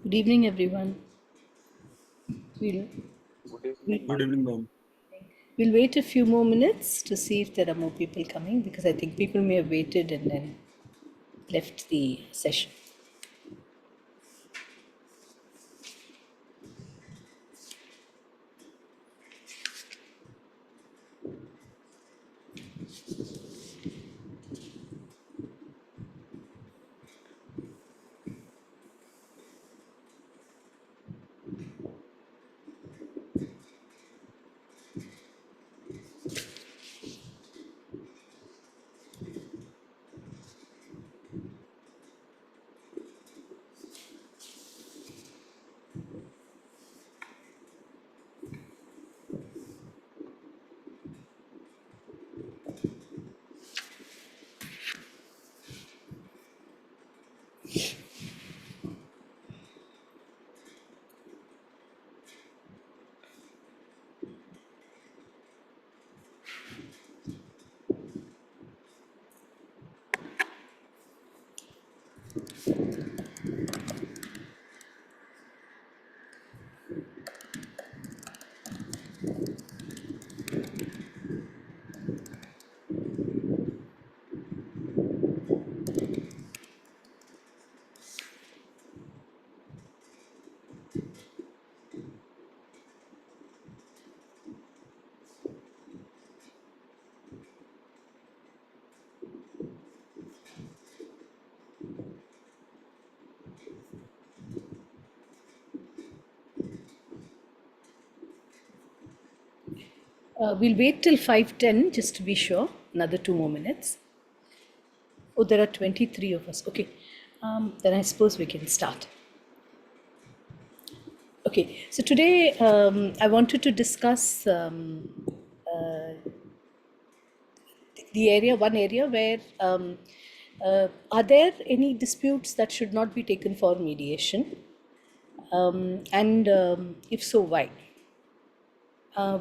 Good evening, everyone. We'll, Good we'll, evening, Good ma'am. evening, ma'am. we'll wait a few more minutes to see if there are more people coming because I think people may have waited and then left the session. We'll wait till 5:10 just to be sure. Another 2 more minutes. Oh, there are 23 of us. Okay. Then I suppose we can start. Okay. So today I wanted to discuss one area where are there any disputes that should not be taken for mediation? And if so, why?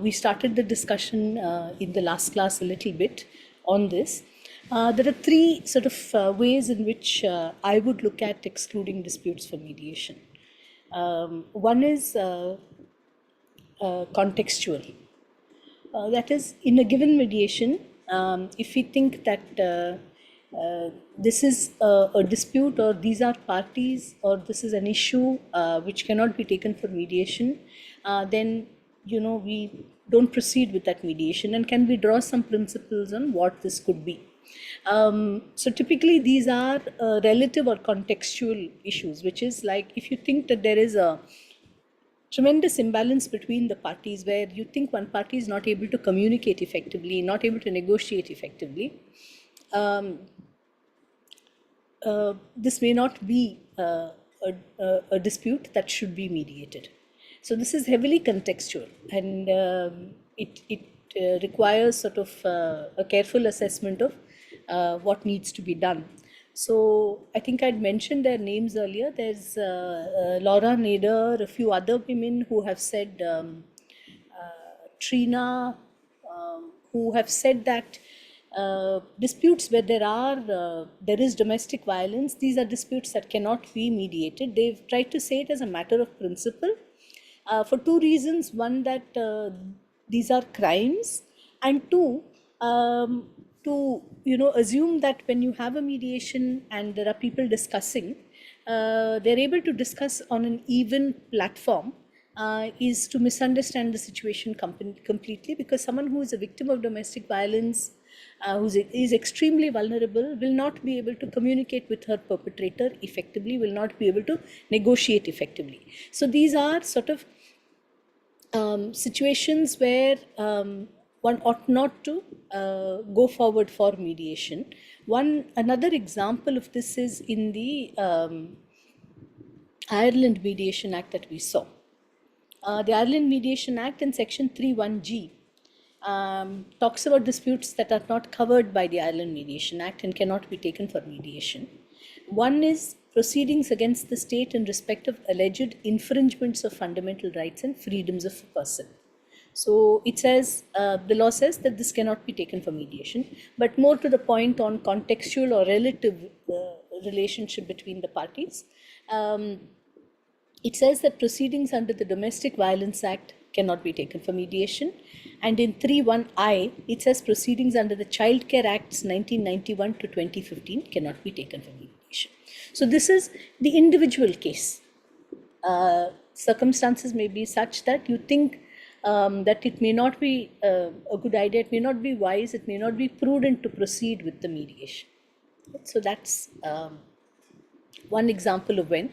We started the discussion in the last class a little bit on this. There are three sort of ways in which I would look at excluding disputes for mediation. One is contextual. That is, in a given mediation, if we think that this is a dispute or these are parties or this is an issue which cannot be taken for mediation, then we don't proceed with that mediation, and can we draw some principles on what this could be. So typically these are relative or contextual issues, which is like if you think that there is a tremendous imbalance between the parties where you think one party is not able to communicate effectively, not able to negotiate effectively, um, this may not be a dispute that should be mediated. So this is heavily contextual, and it requires sort of a careful assessment of what needs to be done. So I think I'd mentioned their names earlier. There's Laura Nader, a few other women who have said, Trina, who have said that disputes where there is domestic violence, these are disputes that cannot be mediated. They've tried to say it as a matter of principle for two reasons. One, that these are crimes, and two, to assume that when you have a mediation and there are people discussing, they're able to discuss on an even platform, is to misunderstand the situation completely, because someone who is a victim of domestic violence, is extremely vulnerable, will not be able to communicate with her perpetrator effectively, will not be able to negotiate effectively. So these are sort of situations where one ought not to go forward for mediation. Another example of this is in the Ireland Mediation Act that we saw. The Ireland Mediation Act in Section 3(1)(g) talks about disputes that are not covered by the Ireland Mediation Act and cannot be taken for mediation. One is proceedings against the state in respect of alleged infringements of fundamental rights and freedoms of a person. So it says, the law says that this cannot be taken for mediation, but more to the point on contextual or relative relationship between the parties. it says that proceedings under the Domestic Violence Act cannot be taken for mediation. And in 3(1)(I), it says proceedings under the Child Care Acts 1991 to 2015 cannot be taken for mediation. So this is the individual case. Circumstances may be such that you think that it may not be a good idea, it may not be wise, it may not be prudent to proceed with the mediation. So that's one example of when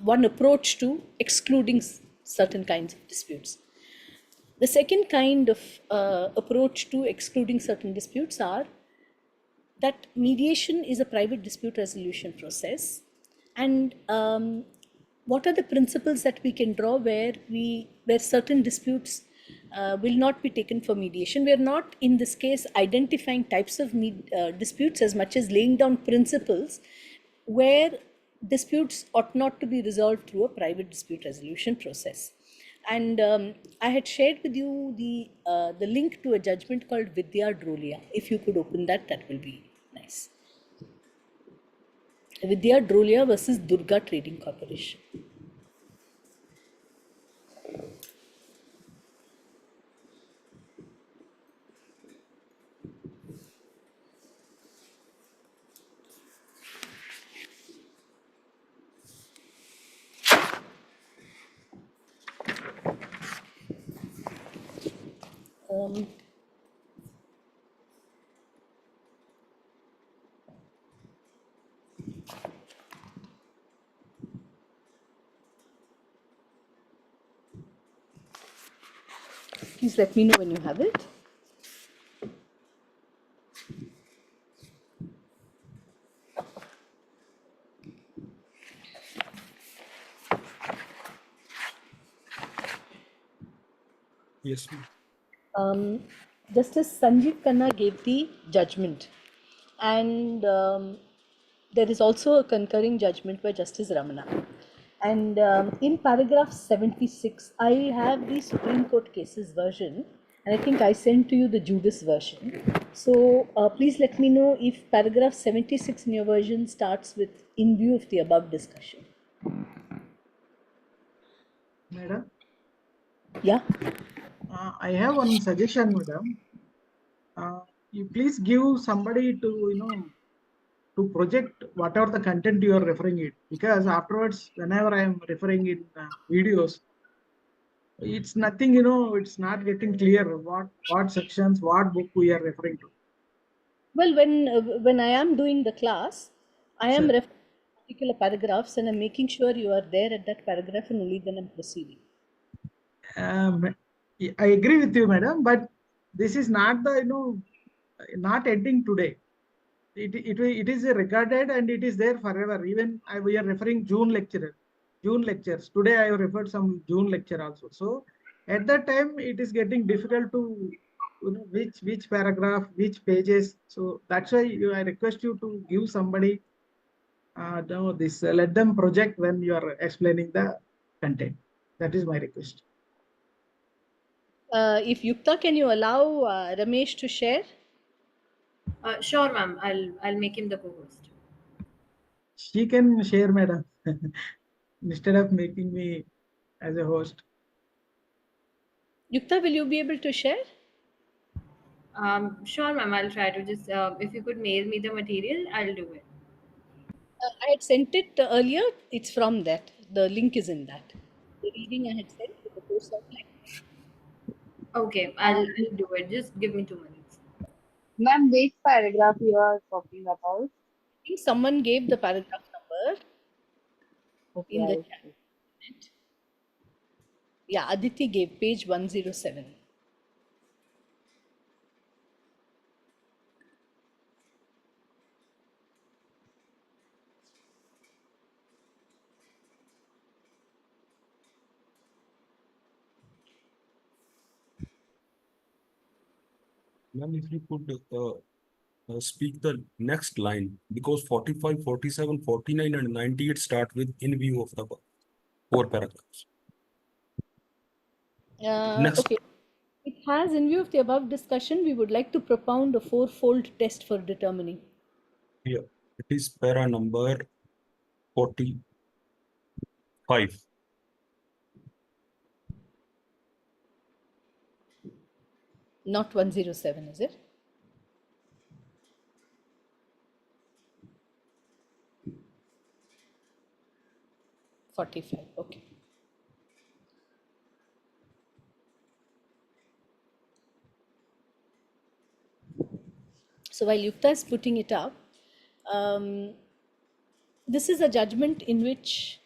one approach to excluding certain kinds of disputes. The second kind of approach to excluding certain disputes are that mediation is a private dispute resolution process, and what are the principles that we can draw where certain disputes will not be taken for mediation. We are not in this case identifying types of disputes as much as laying down principles where disputes ought not to be resolved through a private dispute resolution process. And I had shared with you the link to a judgment called Vidya Drolia. If you could open that, that will be nice. Vidya Drolia versus Durga Trading Corporation. Please let me know when you have it. Yes, ma'am. Justice Sanjeev Khanna gave the judgment, and there is also a concurring judgment by Justice Ramana. And in paragraph 76, I have the Supreme Court cases version, and I think I sent to you the Judas version. So please let me know if paragraph 76 in your version starts with "in view of the above discussion." Madam, Yeah. I have one suggestion, madam. You please give somebody to project whatever the content you are referring it, because afterwards, whenever I am referring in videos, it's nothing, it's not getting clear what sections, what book we are referring to. Well, when I am doing the class, I am Sir. referring to particular paragraphs, and I'm making sure you are there at that paragraph, and only then I'm proceeding. I agree with you, madam, but this is not the, not ending today. It is recorded and it is there forever. Even we are referring June lectures. Today I have referred some June lecture also. So at that time it is getting difficult to which paragraph, which pages. So that's why I request you to give somebody let them project when you are explaining the content. That is my request. If Yukta, can you allow Ramesh to share? Sure, ma'am. I'll make him the co-host. She can share, madam, instead of making me as a host. Yukta, will you be able to share? Sure, ma'am. I'll try to just if you could mail me the material, I'll do it. I had sent it earlier. It's from that. The link is in that. The reading I had sent with the course outline. Okay, I'll do it. Just give me 2 minutes. Ma'am, which paragraph you are talking about? I think someone gave the paragraph number Okay, in the I'll chat. see. Yeah, Aditi gave page 107. Ma'am, if you could speak the next line, because 45, 47, 49, and 98 start with "in view of the above." 4 paragraphs. Next. Okay. It has, in view of the above discussion, we would like to propound a fourfold test for determining. Here, it is para number 45. 5. Not 107, is it? Okay. So while Yukta is putting it up, this is a judgment in which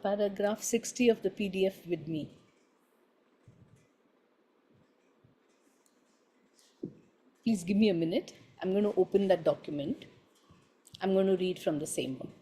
paragraph 60 of the PDF with me. Please give me a minute. I'm going to open that document. I'm going to read from the same one.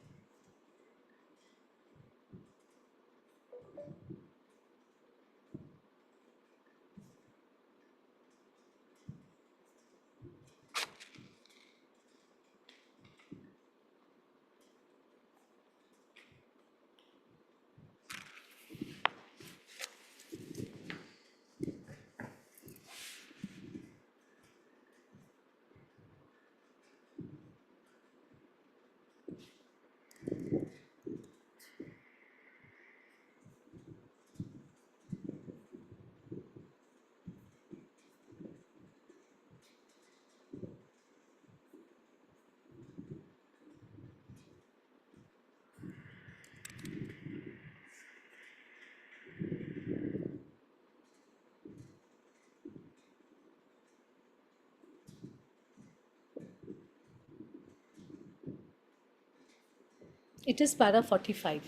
It is para 45.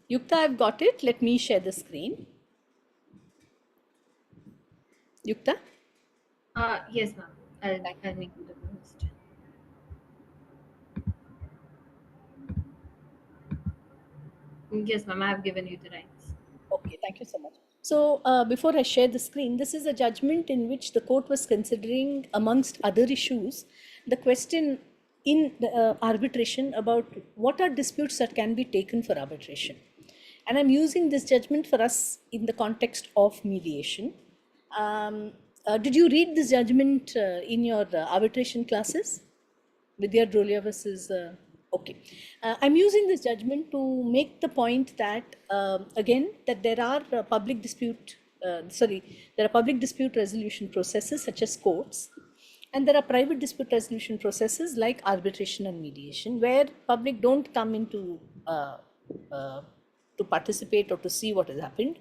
Yukta, I've got it. Let me share the screen. Yukta? Yes, ma'am. I'll make you the post. Yes, ma'am. I have given you the rights. Okay, thank you so much. So before I share the screen, this is a judgment in which the court was considering, amongst other issues, the question in the arbitration about what are disputes that can be taken for arbitration. And I'm using this judgment for us in the context of mediation. Did you read this judgment in your arbitration classes? Vidya Drolia versus. Okay. I'm using this judgment to make the point that, again, that there are public dispute resolution processes such as courts, and there are private dispute resolution processes like arbitration and mediation, where public don't come into to participate or to see what has happened.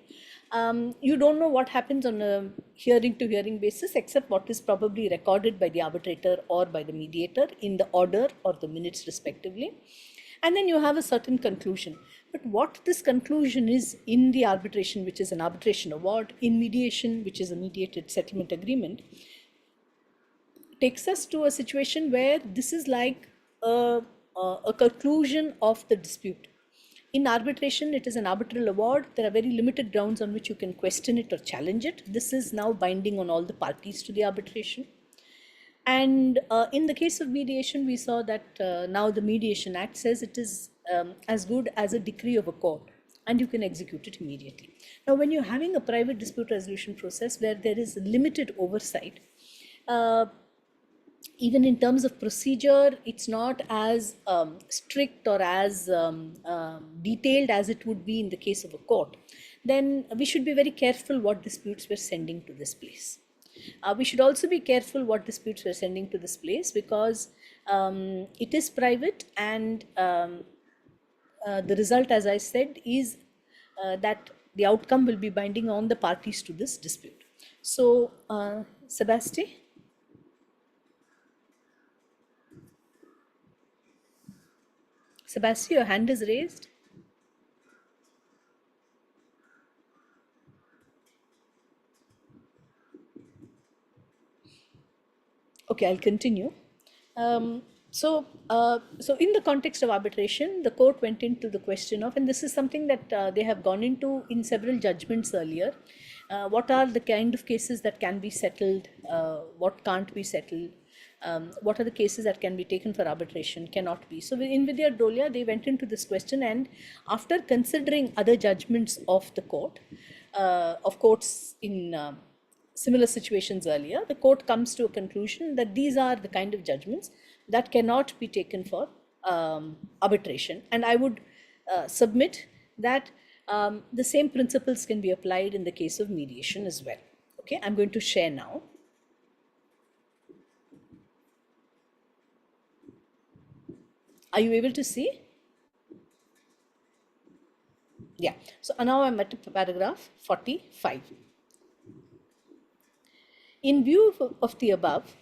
You don't know what happens on a hearing to hearing basis, except what is probably recorded by the arbitrator or by the mediator in the order or the minutes respectively. And then you have a certain conclusion. But what this conclusion is in the arbitration, which is an arbitration award, in mediation, which is a mediated settlement agreement, takes us to a situation where this is like a conclusion of the dispute. In arbitration, it is an arbitral award. There are very limited grounds on which you can question it or challenge it. This is now binding on all the parties to the arbitration. And in the case of mediation, we saw that now the Mediation Act says it is as good as a decree of a court, and you can execute it immediately. Now, when you're having a private dispute resolution process where there is limited oversight, even in terms of procedure, it's not as strict or as detailed as it would be in the case of a court, then we should be very careful what disputes we're sending to this place. We should also be careful what disputes we're sending to this place, because it is private, and the result, as I said, is that the outcome will be binding on the parties to this dispute. So, Sebastian? Sebastian, your hand is raised. Okay, I'll continue. So in the context of arbitration, the court went into the question of, and this is something that they have gone into in several judgments earlier, what are the kind of cases that can be settled, what can't be settled, what are the cases that can be taken for arbitration, cannot be. So in Vidya Dolia, they went into this question, and after considering other judgments of the court, of courts in similar situations earlier, the court comes to a conclusion that these are the kind of judgments that cannot be taken for arbitration. And I would submit that the same principles can be applied in the case of mediation as well. Okay, I'm going to share now. Are you able to see? Yeah, so now I'm at paragraph 45. In view of the above,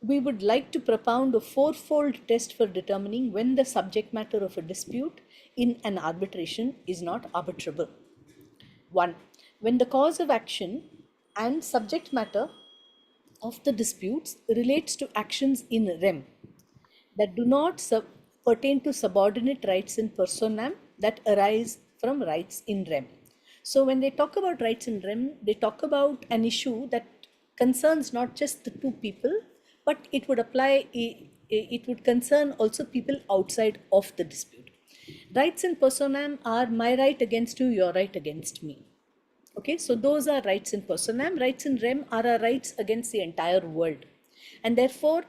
we would like to propound a fourfold test for determining when the subject matter of a dispute in an arbitration is not arbitrable. 1. When the cause of action and subject matter of the disputes relates to actions in rem that do not pertain to subordinate rights in personam that arise from rights in rem. So when they talk about rights in rem, they talk about an issue that concerns not just the two people, but it would apply, it would concern also people outside of the dispute. Rights in personam are my right against you, your right against me. Okay, so those are rights in personam. Rights in rem are our rights against the entire world. And therefore,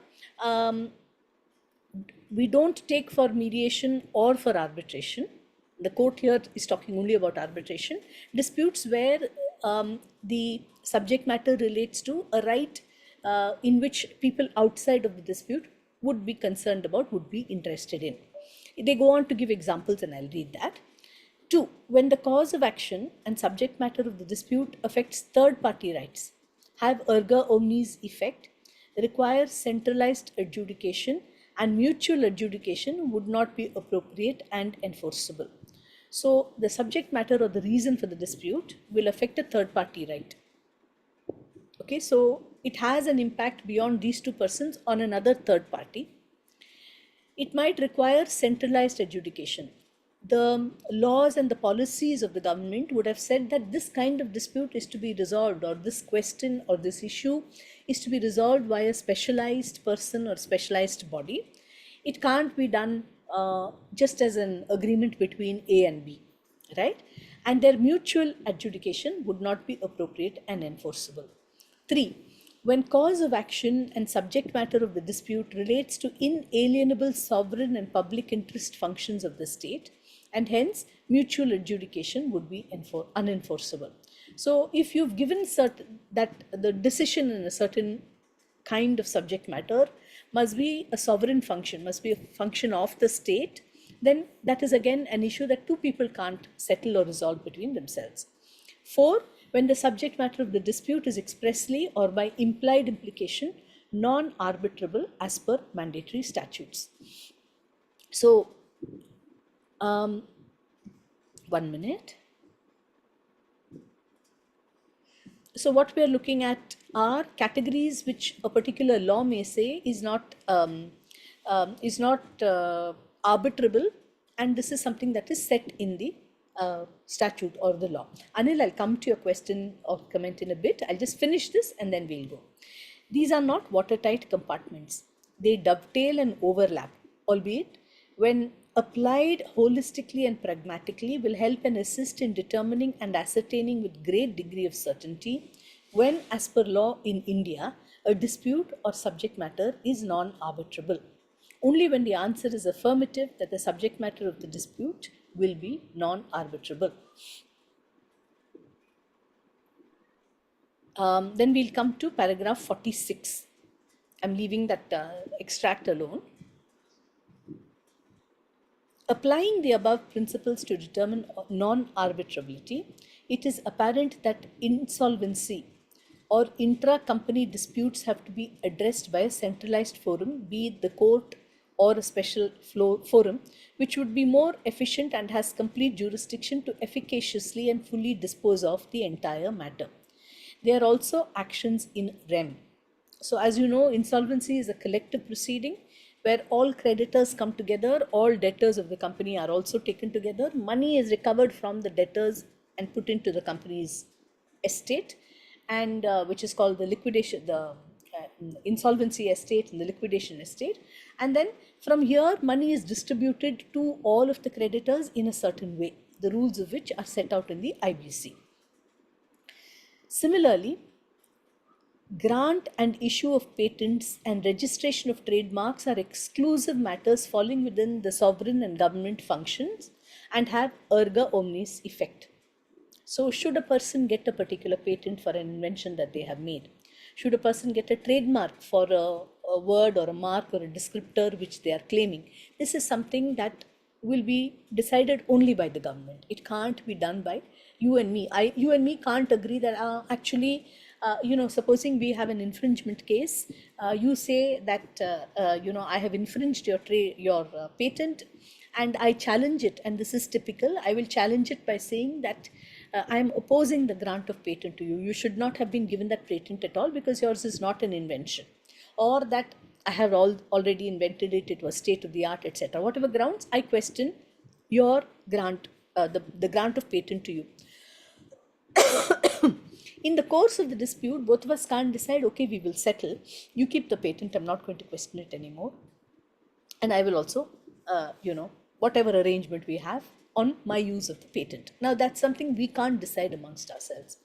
we don't take for mediation or for arbitration. The court here is talking only about arbitration. Disputes where the subject matter relates to a right in which people outside of the dispute would be concerned about, would be interested in. They go on to give examples and I'll read that. 2. When the cause of action and subject matter of the dispute affects third-party rights, have erga omnes effect, requires centralized adjudication, and mutual adjudication would not be appropriate and enforceable. So the subject matter or the reason for the dispute will affect a third-party right. Okay, so it has an impact beyond these two persons on another third party. It might require centralized adjudication. The laws and the policies of the government would have said that this kind of dispute is to be resolved, or this question or this issue is to be resolved by a specialized person or specialized body. It can't be done just as an agreement between A and B, right? And their mutual adjudication would not be appropriate and enforceable. 3. When cause of action and subject matter of the dispute relates to inalienable sovereign and public interest functions of the state, and hence mutual adjudication would be unenforceable. So if you've given that the decision in a certain kind of subject matter must be a sovereign function, must be a function of the state, then that is again an issue that two people can't settle or resolve between themselves. 4. When the subject matter of the dispute is expressly or by implied implication non-arbitrable as per mandatory statutes. So, 1 minute. So what we are looking at are categories which a particular law may say is not arbitrable, and this is something that is set in the statute or the law. Anil, I'll come to your question or comment in a bit. I'll just finish this and then we'll go. These are not watertight compartments. They dovetail and overlap, albeit when applied holistically and pragmatically will help and assist in determining and ascertaining with great degree of certainty when, as per law in India, a dispute or subject matter is non-arbitrable. Only when the answer is affirmative that the subject matter of the dispute will be non-arbitrable. Then we'll come to paragraph 46. I'm leaving that extract alone. Applying the above principles to determine non-arbitrability, it is apparent that insolvency or intra-company disputes have to be addressed by a centralized forum, be it the court or a special forum, which would be more efficient and has complete jurisdiction to efficaciously and fully dispose of the entire matter. There are also actions in rem. So as you know, insolvency is a collective proceeding where all creditors come together, all debtors of the company are also taken together. Money is recovered from the debtors and put into the company's estate, and which is called the liquidation, the insolvency estate and the liquidation estate. And then from here, money is distributed to all of the creditors in a certain way, the rules of which are set out in the IBC. Similarly, grant and issue of patents and registration of trademarks are exclusive matters falling within the sovereign and government functions and have erga omnes effect. So, should a person get a particular patent for an invention that they have made? Should a person get a trademark for a word or a mark or a descriptor which they are claiming? This is something that will be decided only by the government. It can't be done by you and me. You and me can't agree that actually, supposing we have an infringement case, you say that I have infringed your patent, and I challenge it. And this is typical. I will challenge it by saying that I am opposing the grant of patent to you. You should not have been given that patent at all because yours is not an invention, or that I have already invented it. It was state of the art, etc. Whatever grounds, I question your grant, the grant of patent to you. In the course of the dispute, both of us can't decide, okay, we will settle. You keep the patent, I'm not going to question it anymore. And I will also, whatever arrangement we have on my use of the patent. Now, that's something we can't decide amongst ourselves.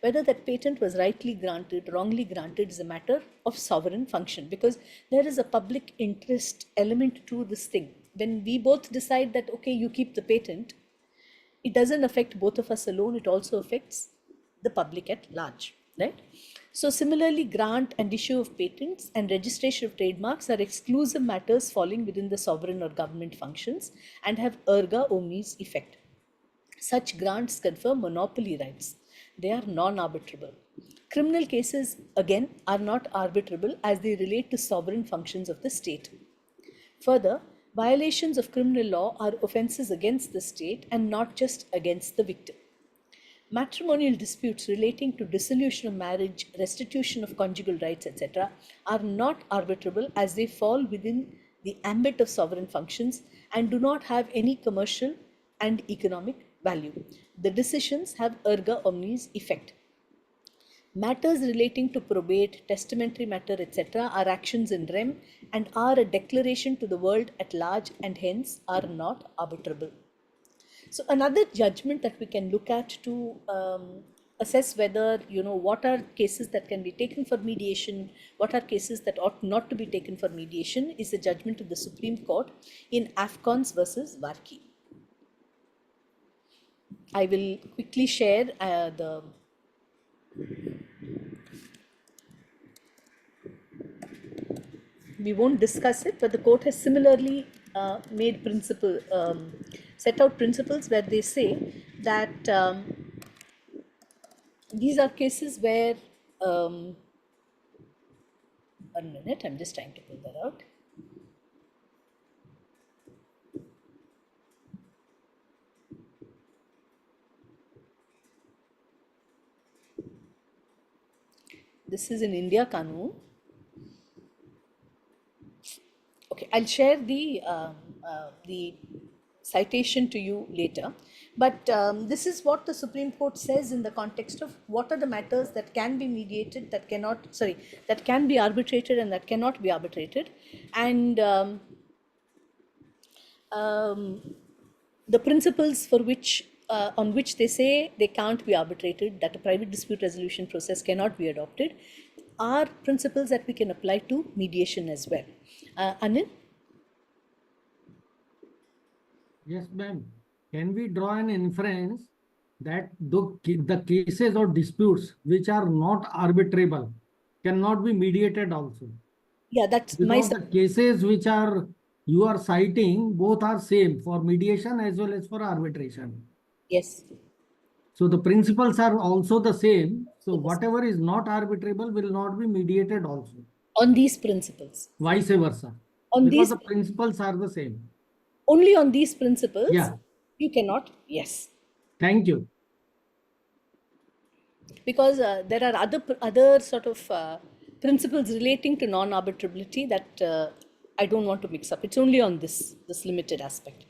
Whether that patent was rightly granted, wrongly granted is a matter of sovereign function, because there is a public interest element to this thing. When we both decide that, okay, you keep the patent, it doesn't affect both of us alone, it also affects the public at large, right? So similarly, grant and issue of patents and registration of trademarks are exclusive matters falling within the sovereign or government functions and have erga omnes effect. Such grants confer monopoly rights. They are non-arbitrable. Criminal cases, again, are not arbitrable as they relate to sovereign functions of the state. Further, violations of criminal law are offences against the state and not just against the victim. Matrimonial disputes relating to dissolution of marriage, restitution of conjugal rights, etc., are not arbitrable as they fall within the ambit of sovereign functions and do not have any commercial and economic value. The decisions have erga omnes effect. Matters relating to probate, testamentary matter, etc., are actions in rem and are a declaration to the world at large and hence are not arbitrable. So another judgment that we can look at to assess whether, what are cases that can be taken for mediation, what are cases that ought not to be taken for mediation, is the judgment of the Supreme Court in Afcons versus Varkey. I will quickly share we won't discuss it, but the court has similarly made set out principles where they say that these are cases where, 1 minute, I'm just trying to pull that out. This is in India Qanun. Okay, I'll share the citation to you later. But this is what the Supreme Court says in the context of what are the matters that can be mediated, that can be arbitrated and that cannot be arbitrated. And the principles for which, on which they say they can't be arbitrated, that a private dispute resolution process cannot be adopted, are principles that we can apply to mediation as well. Anil? Yes, ma'am. Can we draw an inference that the cases or disputes which are not arbitrable cannot be mediated also? Yeah, that's my... Because the cases which you are citing, both are same for mediation as well as for arbitration. Yes. So the principles are also the same. So whatever is not arbitrable will not be mediated also. On these principles. Vice versa. On because these the principles are the same. Only on these principles, Yeah. You cannot, yes. Thank you. Because there are other sort of principles relating to non-arbitrability that I don't want to mix up. It's only on this limited aspect.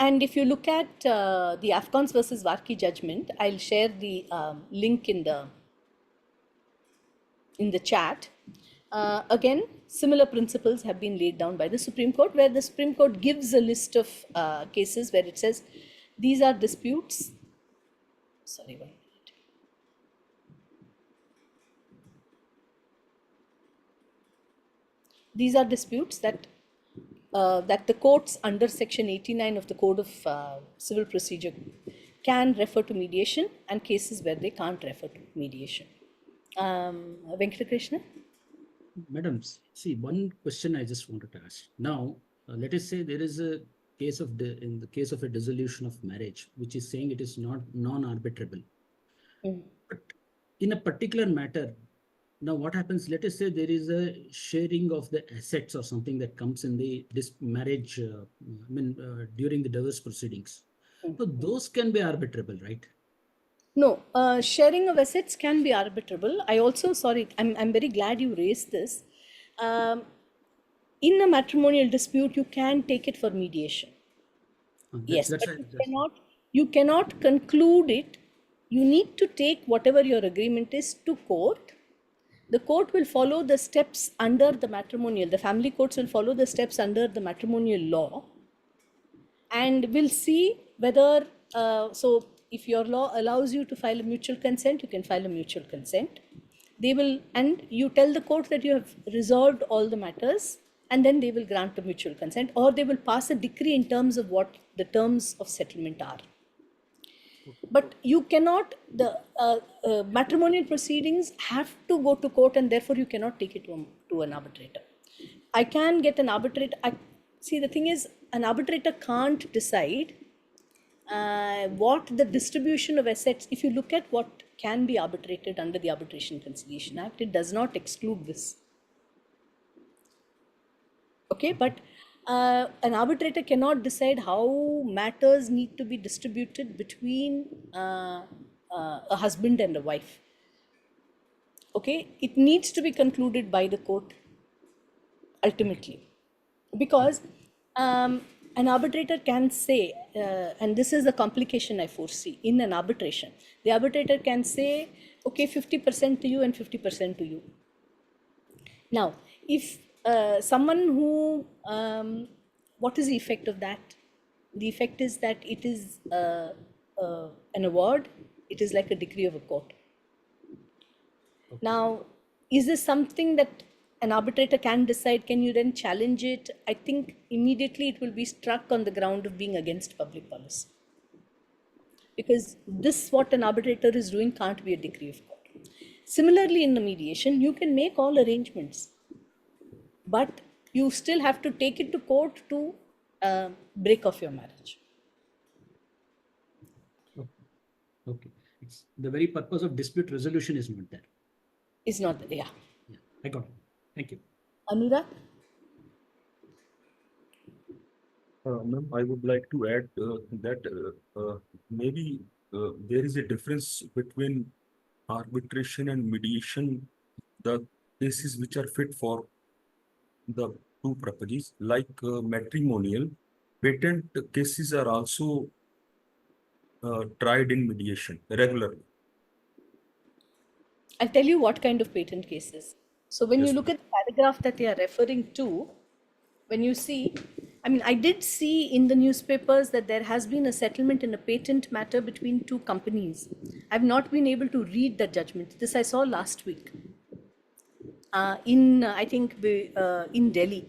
And if you look at the Afcons versus Varkey judgment, I'll share the link in the chat. Again, similar principles have been laid down by the Supreme Court, where the Supreme Court gives a list of cases where it says these are disputes. Sorry, 1 minute. These are disputes that that the courts under Section 89 of the Code of Civil Procedure can refer to mediation, and cases where they can't refer to mediation. Venkatakrishna? Madam, see, one question I just wanted to ask. Now, let us say there is a case of in the case of a dissolution of marriage, which is saying it is not non-arbitrable. Mm. But in a particular matter, now what happens? Let us say there is a sharing of the assets or something that comes in this marriage. During the divorce proceedings. So those can be arbitrable, right? No, sharing of assets can be arbitrable. I also, sorry, I'm very glad you raised this. In a matrimonial dispute, you can take it for mediation. Yes, That's but right. you cannot conclude it. You need to take whatever your agreement is to court. The court will follow the steps under the matrimonial, the family courts will follow the steps under the matrimonial law, and will see whether, so if your law allows you to file a mutual consent, you can file a mutual consent. They will, and you tell the court that you have resolved all the matters, and then they will grant a mutual consent, or they will pass a decree in terms of what the terms of settlement are. But you cannot, the matrimonial proceedings have to go to court, and therefore you cannot take it to an arbitrator. I can get an arbitrator. See, the thing is, an arbitrator can't decide what the distribution of assets. If you look at what can be arbitrated under the Arbitration Conciliation Act, it does not exclude this. Okay, but an arbitrator cannot decide how matters need to be distributed between a husband and a wife. Okay, it needs to be concluded by the court ultimately, because an arbitrator can say, and this is the complication I foresee in an arbitration, the arbitrator can say, okay, 50% to you and 50% to you. Now, if someone who, what is the effect of that? The effect is that it is an award, it is like a decree of a court. Now, is this something that an arbitrator can decide? Can you then challenge it? I think immediately it will be struck on the ground of being against public policy. Because this, what an arbitrator is doing, can't be a decree of court. Similarly, in the mediation, you can make all arrangements, but you still have to take it to court to break off your marriage. Okay. It's the very purpose of dispute resolution is not there. Is not there, yeah. Yeah, I got it. Thank you. Anurag? Ma'am, I would like to add that maybe there is a difference between arbitration and mediation. The cases which are fit for the two purposes, like matrimonial, patent cases are also tried in mediation regularly. I'll tell you what kind of patent cases. So when Yes, you look at the paragraph that they are referring to, when you see, I mean, I did see in the newspapers that there has been a settlement in a patent matter between two companies. I've not been able to read the judgment. This I saw last week I think in Delhi,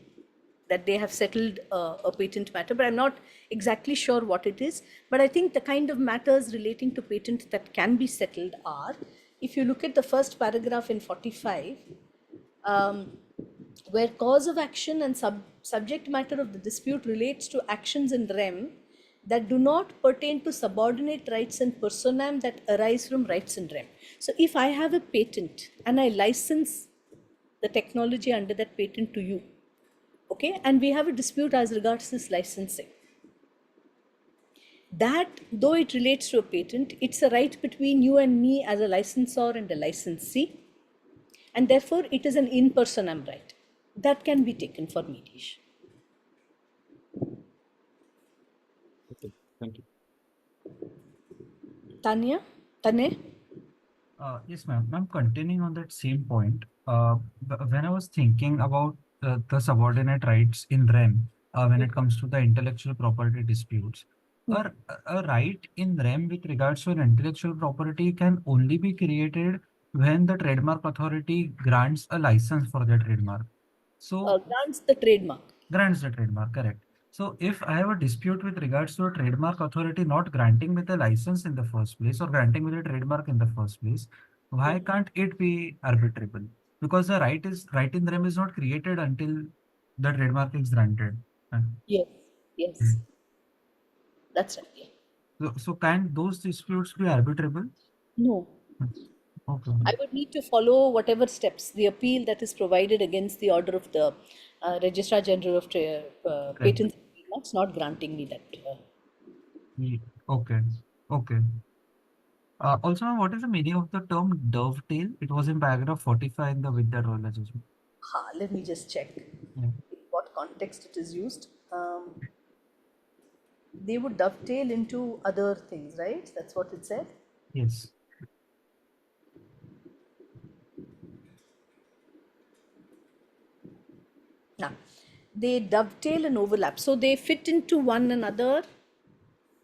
that they have settled a patent matter, but I'm not exactly sure what it is. But I think the kind of matters relating to patent that can be settled are, if you look at the first paragraph in 45, where cause of action and subject matter of the dispute relates to actions in rem that do not pertain to subordinate rights in personam that arise from rights in rem. So if I have a patent and I license the technology under that patent to you, okay, and we have a dispute as regards this licensing, that though it relates to a patent, it's a right between you and me as a licensor and a licensee, and therefore it is an in personam right that can be taken for mediation. okay, thank you. Tanya? Yes, ma'am. Ma'am, continuing on that same point, when I was thinking about the subordinate rights in REM, when it comes to the intellectual property disputes, a right in REM with regards to an intellectual property can only be created when the trademark authority grants a license for the trademark. So Grants the trademark. grants the trademark, correct. So if I have a dispute with regards to a trademark authority not granting me the license in the first place or granting me the trademark in the first place, why can't it be arbitrable? Because the right in rem is not created until the trademark is granted. Yes, yes, that's right. Yeah. So can those disputes be arbitrable? No, Okay. I would need to follow whatever steps, the appeal that is provided against the order of the Registrar General of Right. Patents and Trademarks not granting me that. Okay. Okay. Also, ma'am, what is the meaning of the term dovetail? It was in paragraph 45 in the with the royal adjustment. Let me just check Yeah. in what context it is used. They would dovetail into other things, right? That's what it said. Yes. Now, they dovetail and overlap. So they fit into one another,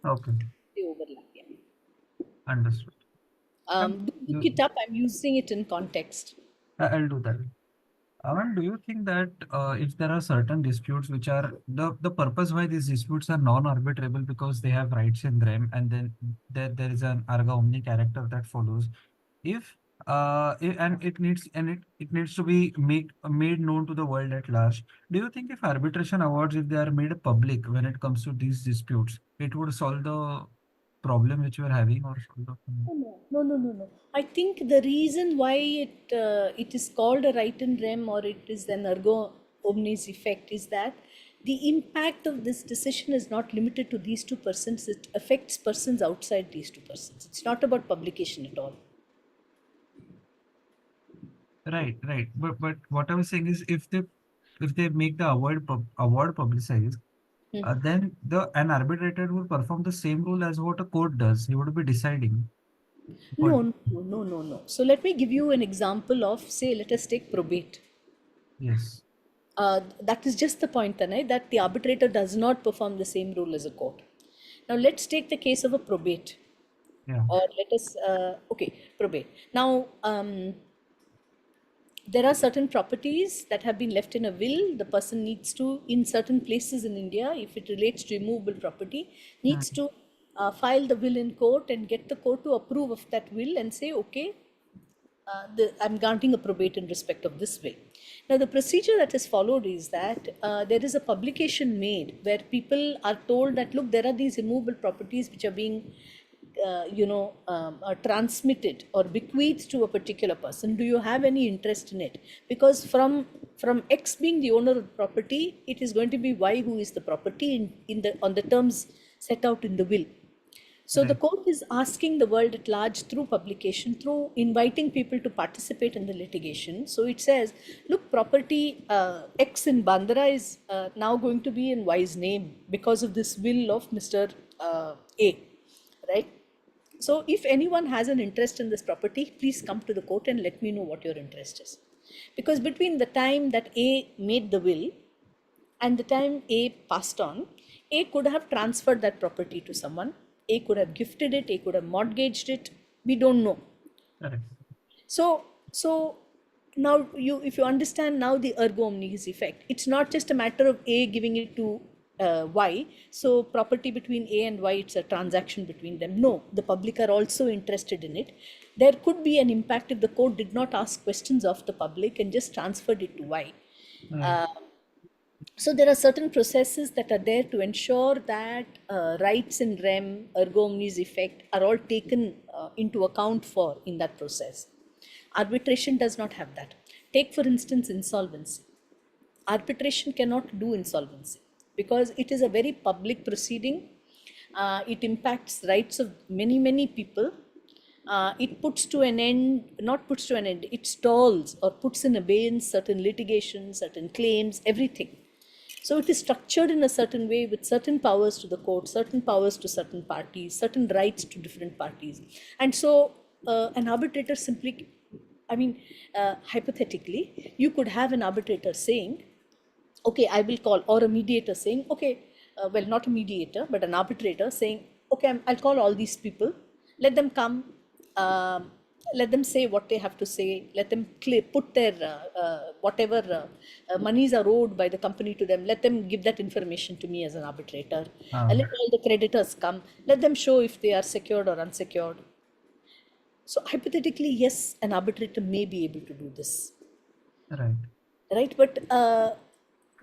Okay. they overlap. Yeah. Understood. Do look it up. I'm using it in context. I'll do that. Aman, do you think that if there are certain disputes which are the purpose why these disputes are non-arbitrable because they have rights in them and then there is an erga omni character that follows. And it needs to be made known to the world at large. Do you think if arbitration awards, if they are made public when it comes to these disputes, it would solve the problem which we are having or solve the No. I think the reason why it is called a right in rem or it is an ergo omnes effect is that the impact of this decision is not limited to these two persons. It affects persons outside these two persons. It's not about publication at all. Right, right. But what I was saying is if they make the award publicized, then an arbitrator will perform the same role as what a court does. He would be deciding. What? No. So let me give you an example of, say, let us take probate. Yes. That is just the point, Tanay, that the arbitrator does not perform the same role as a court. Now, let's take the case of a probate. Yeah. Or let us, probate. Now, there are certain properties that have been left in a will. The person needs to, in certain places in India, if it relates to immovable property, needs to file the will in court and get the court to approve of that will and say, okay, I'm granting a probate in respect of this will. Now, the procedure that is followed is that there is a publication made where people are told that, look, there are these immovable properties which are being transmitted or bequeathed to a particular person. Do you have any interest in it? Because from X being the owner of the property, it is going to be Y who is the property on the terms set out in the will. So the court is asking the world at large through publication, through inviting people to participate in the litigation. So it says, look, property X in Bandra is now going to be in Y's name because of this will of Mr. A, right? So if anyone has an interest in this property, please come to the court and let me know what your interest is. Because between the time that A made the will and the time A passed on, A could have transferred that property to someone. A could have gifted it, A could have mortgaged it. We don't know. Correct. So now if you understand now the ergo omnes effect, it's not just a matter of A giving it to Y. So property between A and Y, it's a transaction between them. No, the public are also interested in it. There could be an impact if the court did not ask questions of the public and just transferred it to Y. So there are certain processes that are there to ensure that rights in rem, ergo omnes effect are all taken into account for in that process. Arbitration does not have that. Take for instance insolvency. Arbitration cannot do insolvency because it is a very public proceeding. It impacts rights of many people. It stalls or puts in abeyance certain litigation, certain claims, everything. So it is structured in a certain way with certain powers to the court, certain powers to certain parties, certain rights to different parties. And so an arbitrator simply, hypothetically, you could have an arbitrator saying, okay, I will call, or a mediator saying, okay, not a mediator, but an arbitrator saying, okay, I'll call all these people, let them come let them say what they have to say. Let them put their whatever monies are owed by the company to them. Let them give that information to me as an arbitrator. Let all the creditors come. Let them show if they are secured or unsecured. So hypothetically, yes, an arbitrator may be able to do this, Right. right?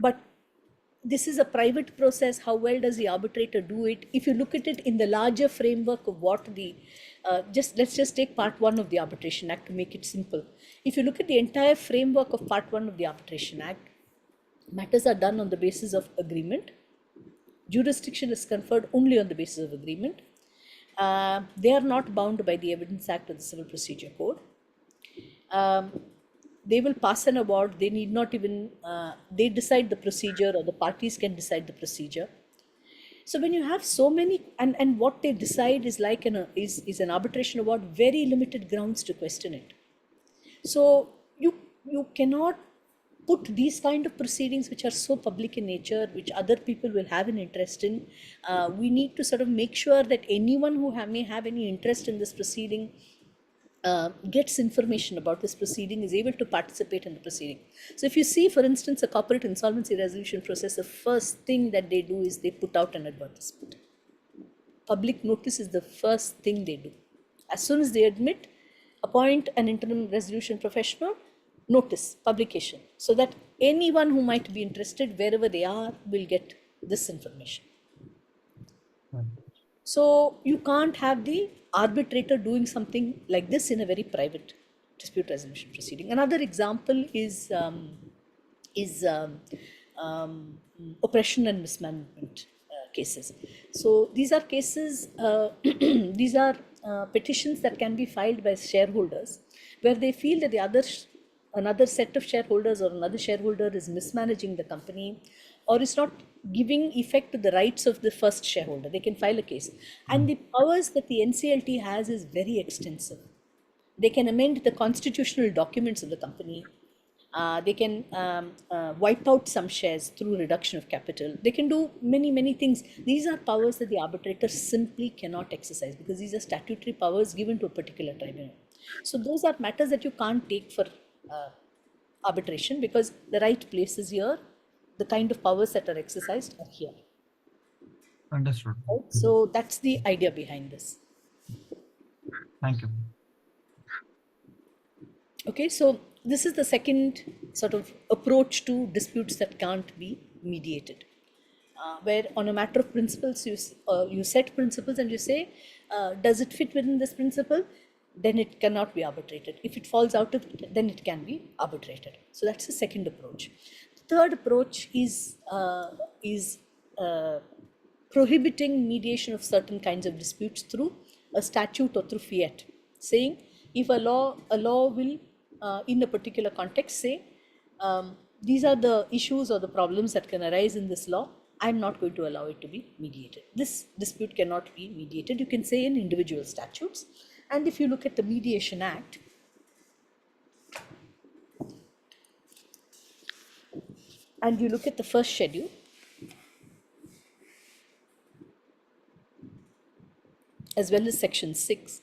But this is a private process. How well does the arbitrator do it? If you look at it in the larger framework of what the let's just take part 1 of the Arbitration Act to make it simple. If you look at the entire framework of part 1 of the Arbitration Act, matters are done on the basis of agreement. Jurisdiction is conferred only on the basis of agreement. They are not bound by the Evidence Act or the Civil Procedure Code. They will pass an award. They need not even, they decide the procedure, or the parties can decide the procedure. So when you have so many, and what they decide is like is an arbitration award, very limited grounds to question it. So you cannot put these kind of proceedings, which are so public in nature, which other people will have an interest in. We need to sort of make sure that anyone who may have any interest in this proceeding gets information about this proceeding, is able to participate in the proceeding. So if you see, for instance, a corporate insolvency resolution process, the first thing that they do is they put out an advertisement. Public notice is the first thing they do. As soon as they admit, appoint an interim resolution professional, notice, publication, so that anyone who might be interested, wherever they are, will get this information. So you can't have the arbitrator doing something like this in a very private dispute resolution proceeding. Another example is oppression and mismanagement cases. So these are cases, these are petitions that can be filed by shareholders, where they feel that another set of shareholders or another shareholder is mismanaging the company, or is not giving effect to the rights of the first shareholder. They can file a case. And the powers that the NCLT has is very extensive. They can amend the constitutional documents of the company. They can wipe out some shares through reduction of capital. They can do many, many things. These are powers that the arbitrator simply cannot exercise, because these are statutory powers given to a particular tribunal. So those are matters that you can't take for arbitration, because the right place is here. The kind of powers that are exercised are here. Understood. Right? So that's the idea behind this. Thank you. Okay, so this is the second sort of approach to disputes that can't be mediated, where on a matter of principles, you set principles and you say, does it fit within this principle? Then it cannot be arbitrated. If it falls out of it, then it can be arbitrated. So that's the second approach. The third approach is prohibiting mediation of certain kinds of disputes through a statute or through fiat, saying if a law will in a particular context say these are the issues or the problems that can arise in this law, I'm not going to allow it to be mediated. This dispute cannot be mediated. You can say in individual statutes. And if you look at the Mediation Act, and you look at the first schedule, as well as section 6,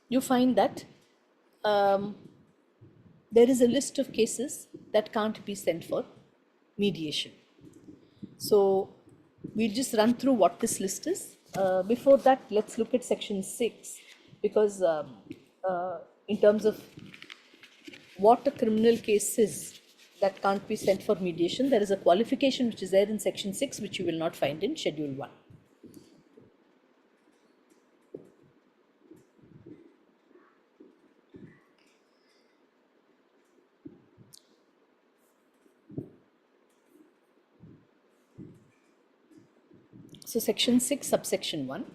you find that there is a list of cases that can't be sent for mediation. So we'll just run through what this list is. Before that, let's look at section 6, because in terms of what a criminal case is that can't be sent for mediation, there is a qualification which is there in section 6, which you will not find in schedule 1. So section 6, subsection 1,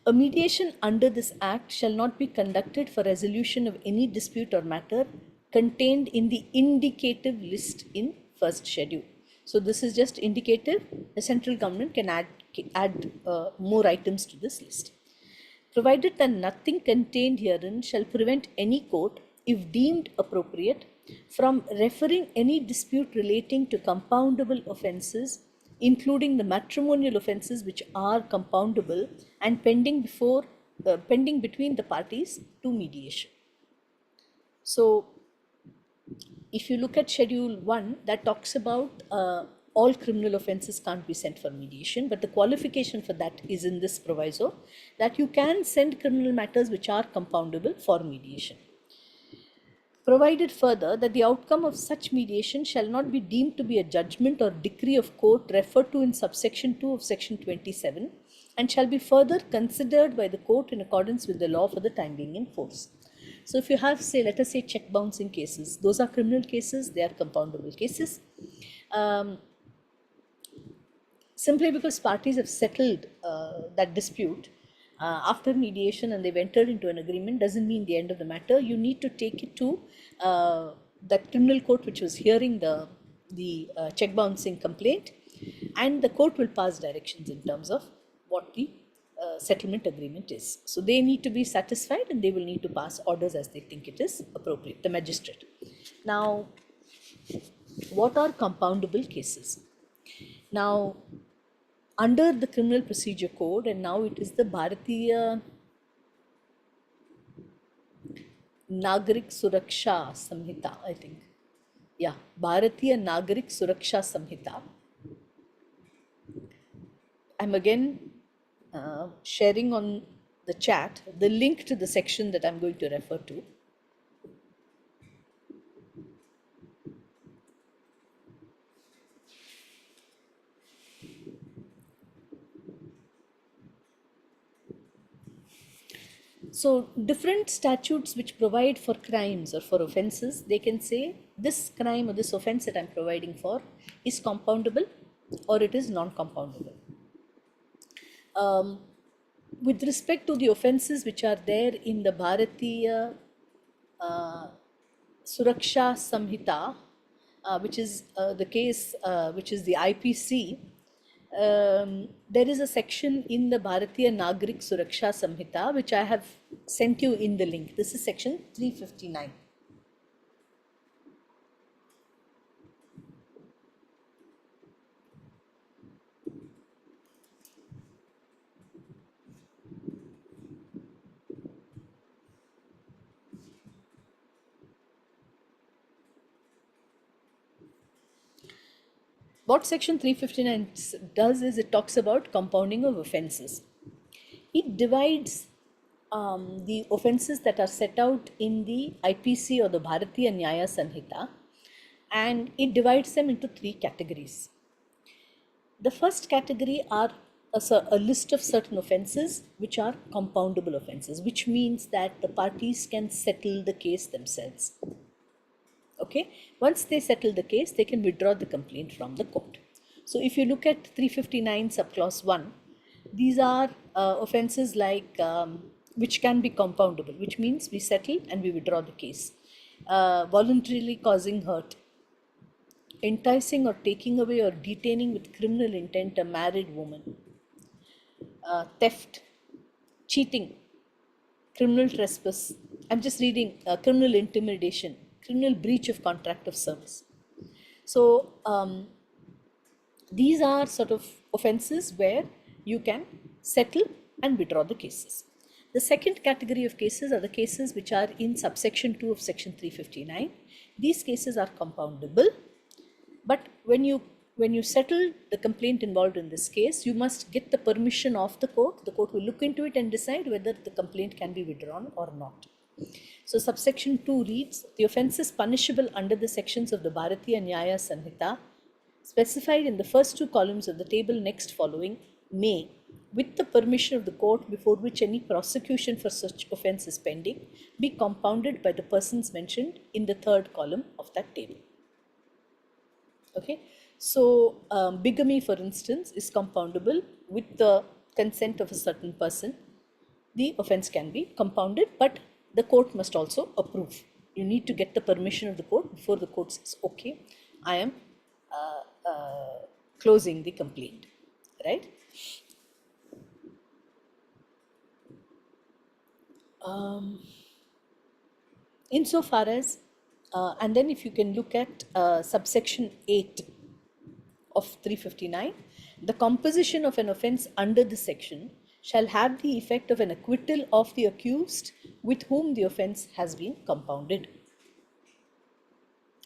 a mediation under this act shall not be conducted for resolution of any dispute or matter contained in the indicative list in first schedule. So this is just indicative. The central government can add more items to this list. provided that nothing contained herein shall prevent any court, if deemed appropriate, from referring any dispute relating to compoundable offences, including the matrimonial offences which are compoundable and pending between the parties, to mediation. So, if you look at Schedule 1, that talks about all criminal offences can't be sent for mediation, but the qualification for that is in this proviso that you can send criminal matters which are compoundable for mediation. Provided further that the outcome of such mediation shall not be deemed to be a judgment or decree of court referred to in subsection 2 of section 27 and shall be further considered by the court in accordance with the law for the time being in force. So if you have, say, let us say check bouncing cases, those are criminal cases, they are compoundable cases. Simply because parties have settled that dispute after mediation and they've entered into an agreement doesn't mean the end of the matter. You need to take it to that criminal court which was hearing the check bouncing complaint, and the court will pass directions in terms of what the settlement agreement is. So they need to be satisfied and they will need to pass orders as they think it is appropriate, the magistrate. Now, what are compoundable cases? Now, under the Criminal Procedure Code, and now it is the Bharatiya Nagarik Suraksha Samhita, I think. Yeah, Bharatiya Nagarik Suraksha Samhita. I'm again sharing on the chat the link to the section that I'm going to refer to. So different statutes which provide for crimes or for offences, they can say this crime or this offence that I'm providing for is compoundable or it is non-compoundable. With respect to the offences which are there in the Bharatiya Suraksha Samhita, which is the case, which is the IPC, there is a section in the Bharatiya Nagarik Suraksha Samhita which I have sent you in the link. This is section 359. What section 359 does is it talks about compounding of offences. It divides the offences that are set out in the IPC or the Bharatiya Nyaya Sanhita, and it divides them into three categories. The first category are a list of certain offences which are compoundable offences, which means that the parties can settle the case themselves. Okay, once they settle the case, they can withdraw the complaint from the court. So if you look at 359 subclause 1, these are offences like which can be compoundable, which means we settle and we withdraw the case. Voluntarily causing hurt, enticing or taking away or detaining with criminal intent a married woman, theft, cheating, criminal trespass, I'm just reading, criminal intimidation, criminal breach of contract of service. So these are sort of offences where you can settle and withdraw the cases. The second category of cases are the cases which are in subsection 2 of section 359. These cases are compoundable, but when you settle the complaint involved in this case, you must get the permission of the court. The court will look into it and decide whether the complaint can be withdrawn or not. So subsection 2 reads, the offences punishable under the sections of the Bharatiya Nyaya Sanhita specified in the first two columns of the table next following may, with the permission of the court before which any prosecution for such offence is pending, be compounded by the persons mentioned in the third column of that table. Okay, so bigamy, for instance, is compoundable with the consent of a certain person. The offence can be compounded, but the court must also approve. You need to get the permission of the court before the court says, okay, I am closing the complaint, right? Insofar as, and then if you can look at subsection 8 of 359, the composition of an offence under this section shall have the effect of an acquittal of the accused with whom the offence has been compounded.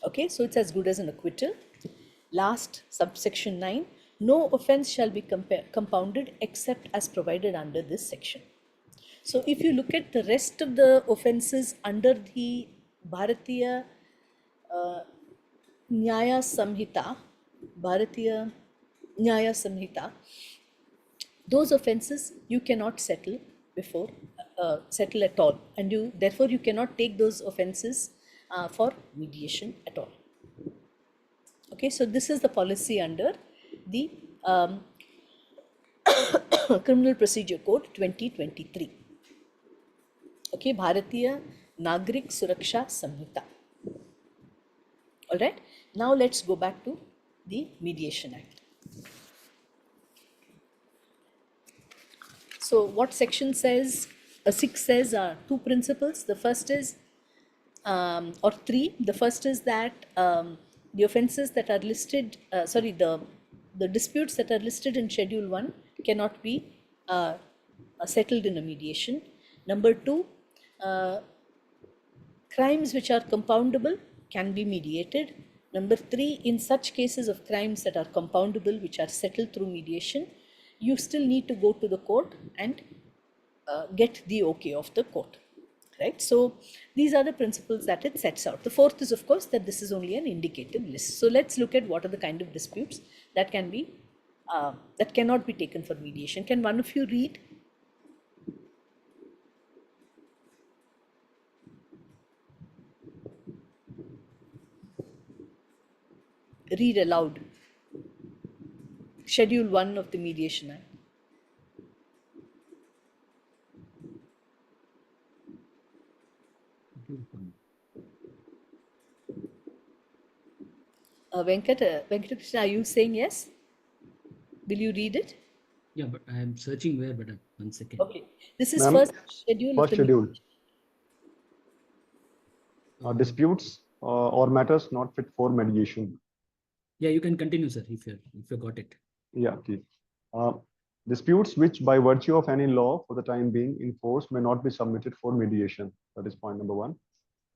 Okay, so it's as good as an acquittal. Last, subsection 9, no offence shall be compounded except as provided under this section. So if you look at the rest of the offences under the Bharatiya Nyaya Samhita, Bharatiya Nyaya Samhita, those offences you cannot settle before, settle at all, and therefore you cannot take those offences for mediation at all. Okay, so this is the policy under the Criminal Procedure Code 2023. Okay, Bharatiya Nagrik Suraksha Samhita. All right, now let's go back to the Mediation Act. So what section says, 6 says two principles. The first is, or 3, the first is that the offences that are listed, the disputes that are listed in Schedule 1 cannot be settled in a mediation. Number 2, crimes which are compoundable can be mediated. Number 3, in such cases of crimes that are compoundable, which are settled through mediation, you still need to go to the court and get the okay of the court. Right? So these are the principles that it sets out. The fourth is, of course, that this is only an indicative list. So let's look at what are the kind of disputes that can be, that cannot be taken for mediation. Can one of you read? Read aloud. Schedule 1 of the Mediation Act. Venkatakrishna, are you saying yes? Will you read it? Yeah, but I am searching where, but 1 second. Okay. This is Ma'am, first schedule of First the schedule. Disputes or matters not fit for mediation. Yeah, you can continue, sir, if you got it. Yeah, okay. Disputes which by virtue of any law for the time being in force may not be submitted for mediation. That is point number 1.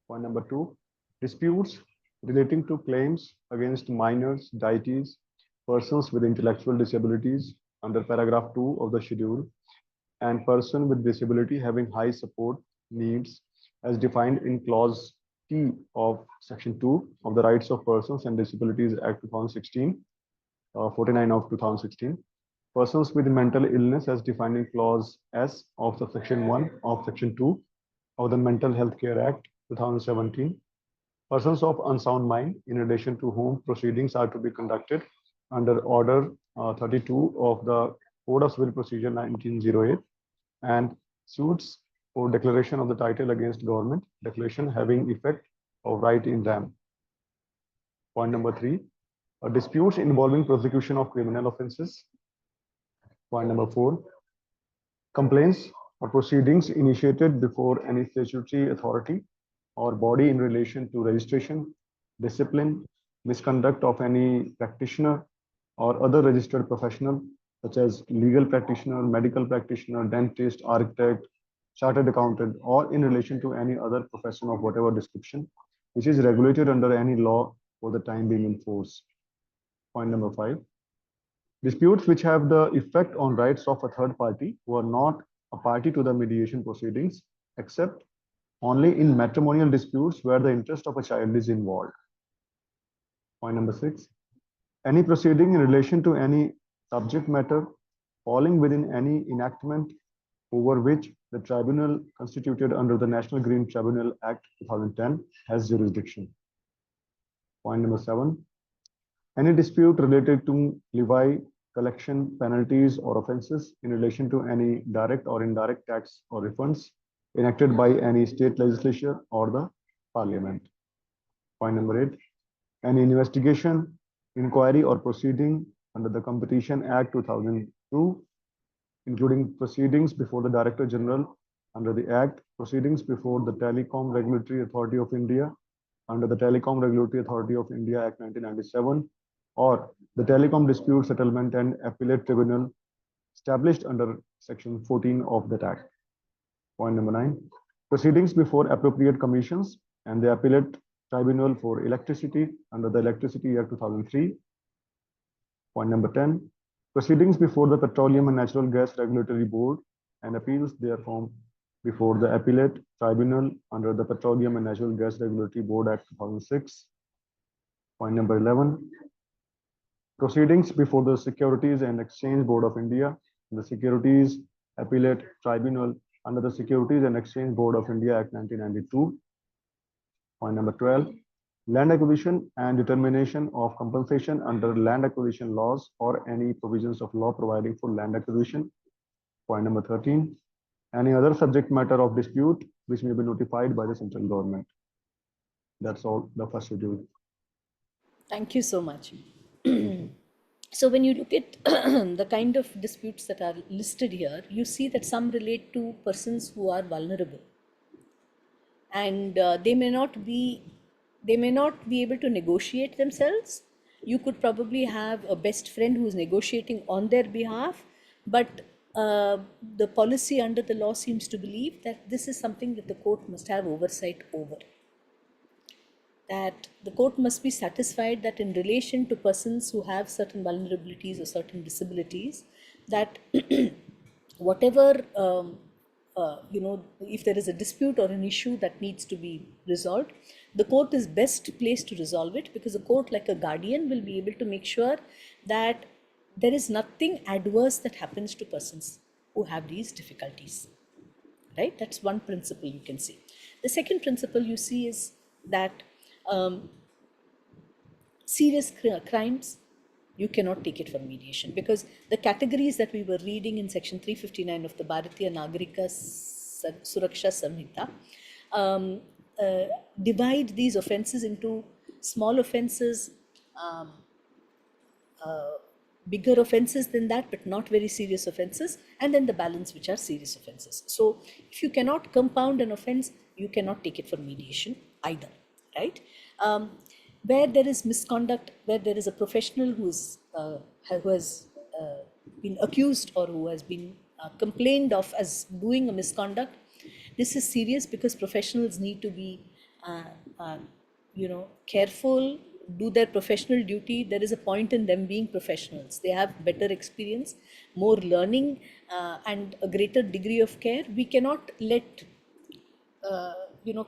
Point number 2, disputes relating to claims against minors, deities, persons with intellectual disabilities under paragraph 2 of the schedule, and person with disability having high support needs as defined in clause T of section 2 of the Rights of Persons and Disabilities Act 2016, 49 of 2016. Persons with mental illness as defined in clause S of the section 1 of section 2 of the Mental Health Care Act 2017. Persons of unsound mind in relation to whom proceedings are to be conducted under order 32 of the Code of Civil Procedure 1908, and suits for declaration of the title against government, declaration having effect of right in them. Point number 3, disputes involving prosecution of criminal offences. Point number 4, complaints or proceedings initiated before any statutory authority or body in relation to registration, discipline, misconduct of any practitioner or other registered professional, such as legal practitioner, medical practitioner, dentist, architect, chartered accountant, or in relation to any other profession of whatever description, which is regulated under any law for the time being in force. Point number 5, disputes which have the effect on rights of a third party who are not a party to the mediation proceedings, except only in matrimonial disputes where the interest of a child is involved. Point number 6, any proceeding in relation to any subject matter falling within any enactment over which the tribunal constituted under the National Green Tribunal Act 2010 has jurisdiction. Point number 7, any dispute related to levy, collection, penalties, or offences in relation to any direct or indirect tax or refunds enacted by any state legislature or the parliament. Point number 8, any investigation, inquiry, or proceeding under the Competition Act 2002, including proceedings before the Director General under the Act, proceedings before the Telecom Regulatory Authority of India under the Telecom Regulatory Authority of India Act 1997, or the Telecom Dispute Settlement and Appellate Tribunal established under Section 14 of that Act. Point number 9, proceedings before appropriate commissions and the Appellate Tribunal for Electricity under the Electricity Act 2003. Point number 10, proceedings before the Petroleum and Natural Gas Regulatory Board and appeals therefrom before the Appellate Tribunal under the Petroleum and Natural Gas Regulatory Board Act 2006. Point number 11, proceedings before the Securities and Exchange Board of India and the Securities Appellate Tribunal under the Securities and Exchange Board of India Act 1992. Point number 12, land acquisition and determination of compensation under land acquisition laws or any provisions of law providing for land acquisition. Point number 13, any other subject matter of dispute which may be notified by the central government. That's all the first schedule. Thank you so much. So when you look at the kind of disputes that are listed here, you see that some relate to persons who are vulnerable, and they may not be able to negotiate themselves. You could probably have a best friend who is negotiating on their behalf, but the policy under the law seems to believe that this is something that the court must have oversight over. That the court must be satisfied that in relation to persons who have certain vulnerabilities or certain disabilities, that whatever, if there is a dispute or an issue that needs to be resolved, the court is best placed to resolve it, because the court, like a guardian, will be able to make sure that there is nothing adverse that happens to persons who have these difficulties. Right? That's one principle you can see. The second principle you see is that serious crimes, you cannot take it for mediation, because the categories that we were reading in section 359 of the Bharatiya Nagarika Suraksha Samhita divide these offences into small offences, bigger offences than that, but not very serious offences, and then the balance which are serious offences. So if you cannot compound an offence, you cannot take it for mediation either, right? Where there is misconduct, where there is a professional who has been accused or who has been complained of as doing a misconduct, this is serious, because professionals need to be careful, do their professional duty. There is a point in them being professionals. They have better experience, more learning, and a greater degree of care. We cannot let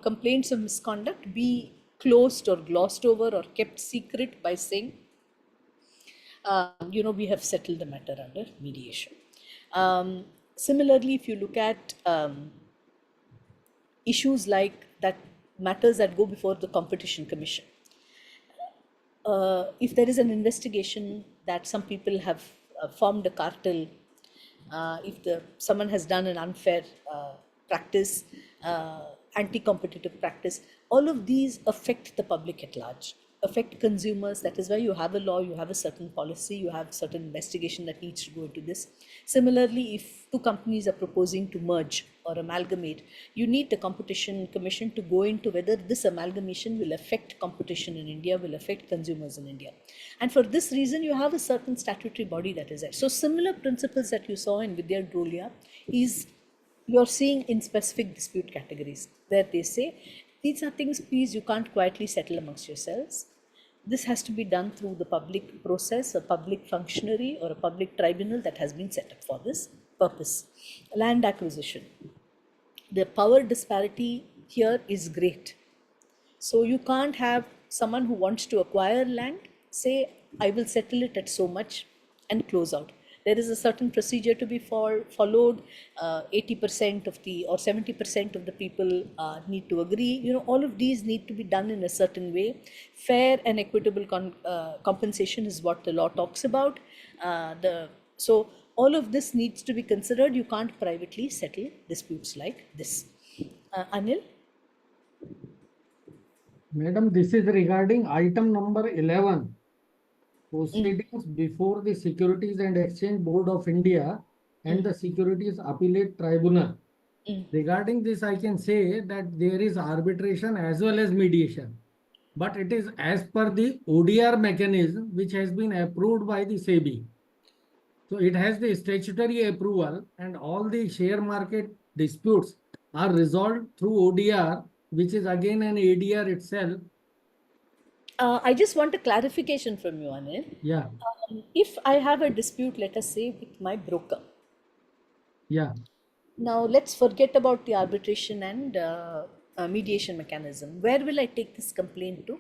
complaints of misconduct be closed or glossed over or kept secret by saying, we have settled the matter under mediation. Similarly, if you look at issues like that, matters that go before the Competition Commission, if there is an investigation that some people have formed a cartel, if someone has done an unfair practice, anti-competitive practice, all of these affect the public at large, affect consumers. That is why you have a law, you have a certain policy, you have certain investigation that needs to go into this. Similarly, if two companies are proposing to merge or amalgamate, you need the Competition Commission to go into whether this amalgamation will affect competition in India, will affect consumers in India. And for this reason, you have a certain statutory body that is there. So similar principles that you saw in Vidya Drolia is you're seeing in specific dispute categories, where they say, these are things, please, you can't quietly settle amongst yourselves. This has to be done through the public process, a public functionary or a public tribunal that has been set up for this purpose. Land acquisition. The power disparity here is great. So you can't have someone who wants to acquire land say, I will settle it at so much and close out. There is a certain procedure to be followed. 80% of or 70% of the people need to agree. All of these need to be done in a certain way. Fair and equitable compensation is what the law talks about. So all of this needs to be considered. You can't privately settle disputes like this. Anil? Madam, this is regarding item number 11. Proceedings before the Securities and Exchange Board of India and the Securities Appellate Tribunal. Mm. Regarding this, I can say that there is arbitration as well as mediation, but it is as per the ODR mechanism which has been approved by the SEBI. So it has the statutory approval, and all the share market disputes are resolved through ODR, which is again an ADR itself. I just want a clarification from you, Anil. Yeah, If I have a dispute, let us say, with my broker. yeah. Now, let's forget about the arbitration and mediation mechanism. Where will I take this complaint to?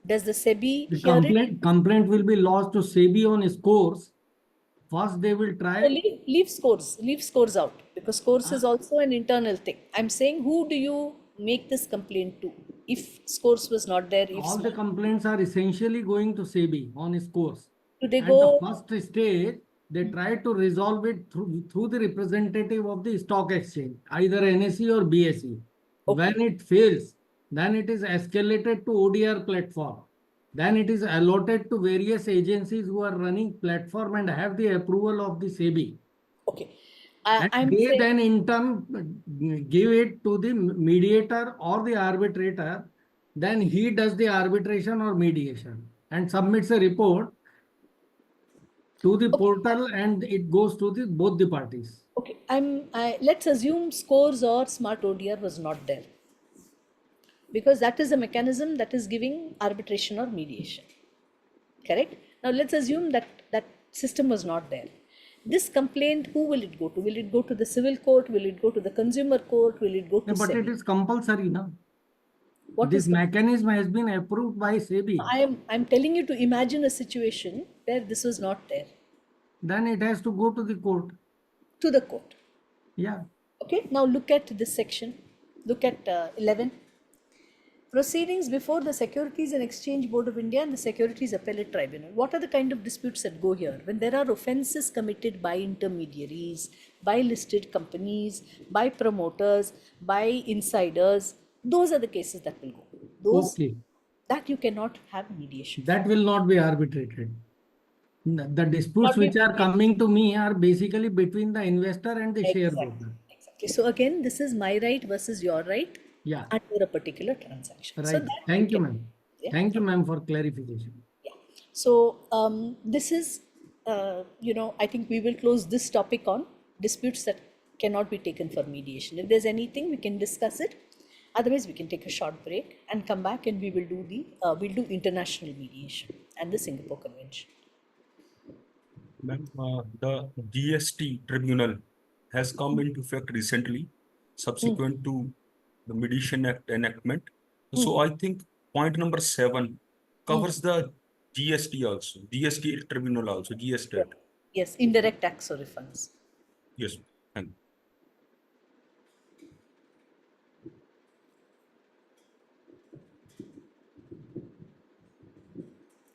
Does the SEBI The hear it? complaint will be lodged to SEBI on scores. First, they will So try. leave scores out, because scores is also an internal thing. I'm saying, who do you make this complaint to? If scores was not there, if All the complaints are essentially going to SEBI on scores. do they At the go? first stage, they try to resolve it through the representative of the stock exchange, either NSE or BSE. Okay. When it fails, then it is escalated to ODR platform. Then it is allotted to various agencies who are running platform and have the approval of the SEBI. Okay. And I'm they saying, then in turn give it to the mediator or the arbitrator. Then he does the arbitration or mediation and submits a report to the portal, and it goes to the both the parties. okay, let's assume scores or smart ODR was not there, because that is a mechanism that is giving arbitration or mediation. Correct? Now let's assume that that system was not there. This complaint, who will it go to? Will it go to the civil court? Will it go to the consumer court? Will it go to Yeah, but it SEBI? is compulsory now. What This is mechanism has been approved by SEBI. I'm telling you to imagine a situation where this was not there. Then it has to go to the court. To the court. Yeah. Okay, now look at this section. Look at 11. Proceedings before the Securities and Exchange Board of India and the Securities Appellate Tribunal. What are the kind of disputes that go here? When there are offences committed by intermediaries, by listed companies, by promoters, by insiders, those are the cases that will go. Those Okay. that you cannot have mediation. That will not be arbitrated. The disputes Not be which are coming to me are basically between the investor and the Exactly. shareholder. Exactly. So again, this is my right versus your right Yeah. under a particular transaction. So Right. that Thank you, can- ma'am. Yeah. Thank you, ma'am, for clarification. Yeah. So this is, I think we will close this topic on disputes that cannot be taken for mediation. If there's anything, we can discuss it. Otherwise, we can take a short break and come back, and we will do we'll do international mediation and the Singapore Convention. Ma'am, the GST tribunal has come into effect recently, subsequent to the Mediation Act enactment. So I think point number 7 covers the GST also, GST tribunal also, GST. Yes, indirect tax or refunds. Yes, thank you.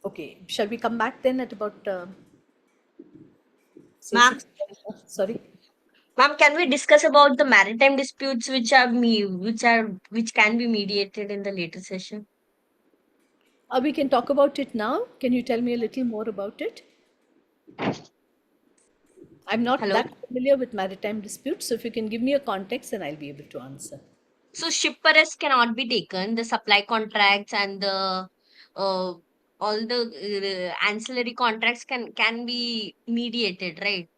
Okay, shall we come back then at about say Ma'am? 6? Sorry. Ma'am, can we discuss about the maritime disputes which can be mediated in the later session? We can talk about it now. Can you tell me a little more about it? I'm not Hello? that familiar with maritime disputes, so if you can give me a context, then I'll be able to answer. So ship arrest cannot be taken. The supply contracts and the all the ancillary contracts can be mediated, right?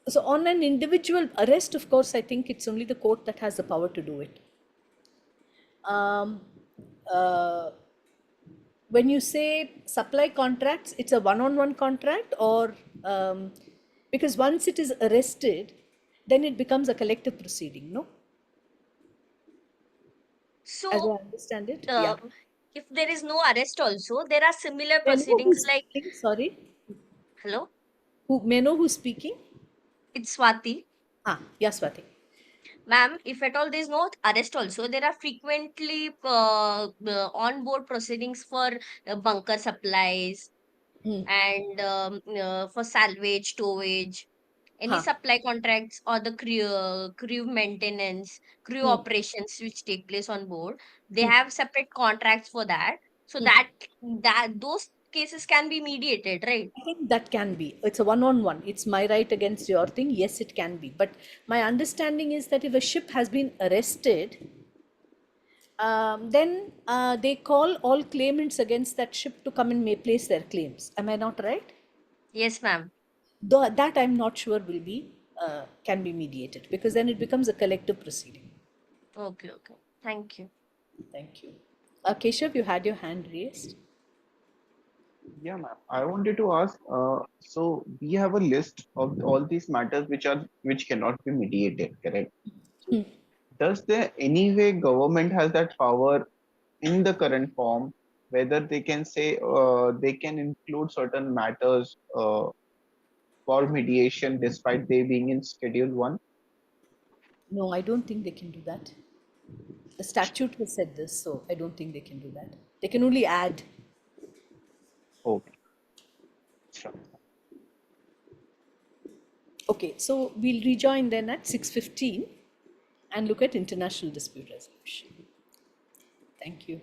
So on an individual arrest, of course, I think it's only the court that has the power to do it. When you say supply contracts, it's a one-on-one contract, or because once it is arrested, then it becomes a collective proceeding, no? As I So understand it, yeah. if there is no arrest also, there are similar May I know proceedings who's like speaking? Sorry, hello, may I know who's speaking? it's Swati. Yeah, Swati. Ma'am, if at all there is no arrest also, there are frequently on-board proceedings for bunker supplies and for salvage, towage, any supply contracts or the crew maintenance, crew operations which take place on board. They have separate contracts for that. So that those cases can be mediated, right? I think that can be. It's a one-on-one. It's my right against your thing. Yes, it can be. But my understanding is that if a ship has been arrested, then they call all claimants against that ship to come and may place their claims. Am I not right? Yes, ma'am. Though that I'm not sure will be can be mediated, because then it becomes a collective proceeding. Okay, okay. Thank you. Thank you. Keshav, you had your hand raised. Yeah, ma'am. I wanted to ask, so we have a list of all these matters which cannot be mediated, correct? Hmm. Does there any way government has that power in the current form, whether they can say they can include certain matters for mediation despite they being in Schedule 1? No, I don't think they can do that. The statute has said this, so I don't think they can do that. They can only add. Okay, sure. Okay, so we'll rejoin then at 6:15 and look at international dispute resolution. Thank you.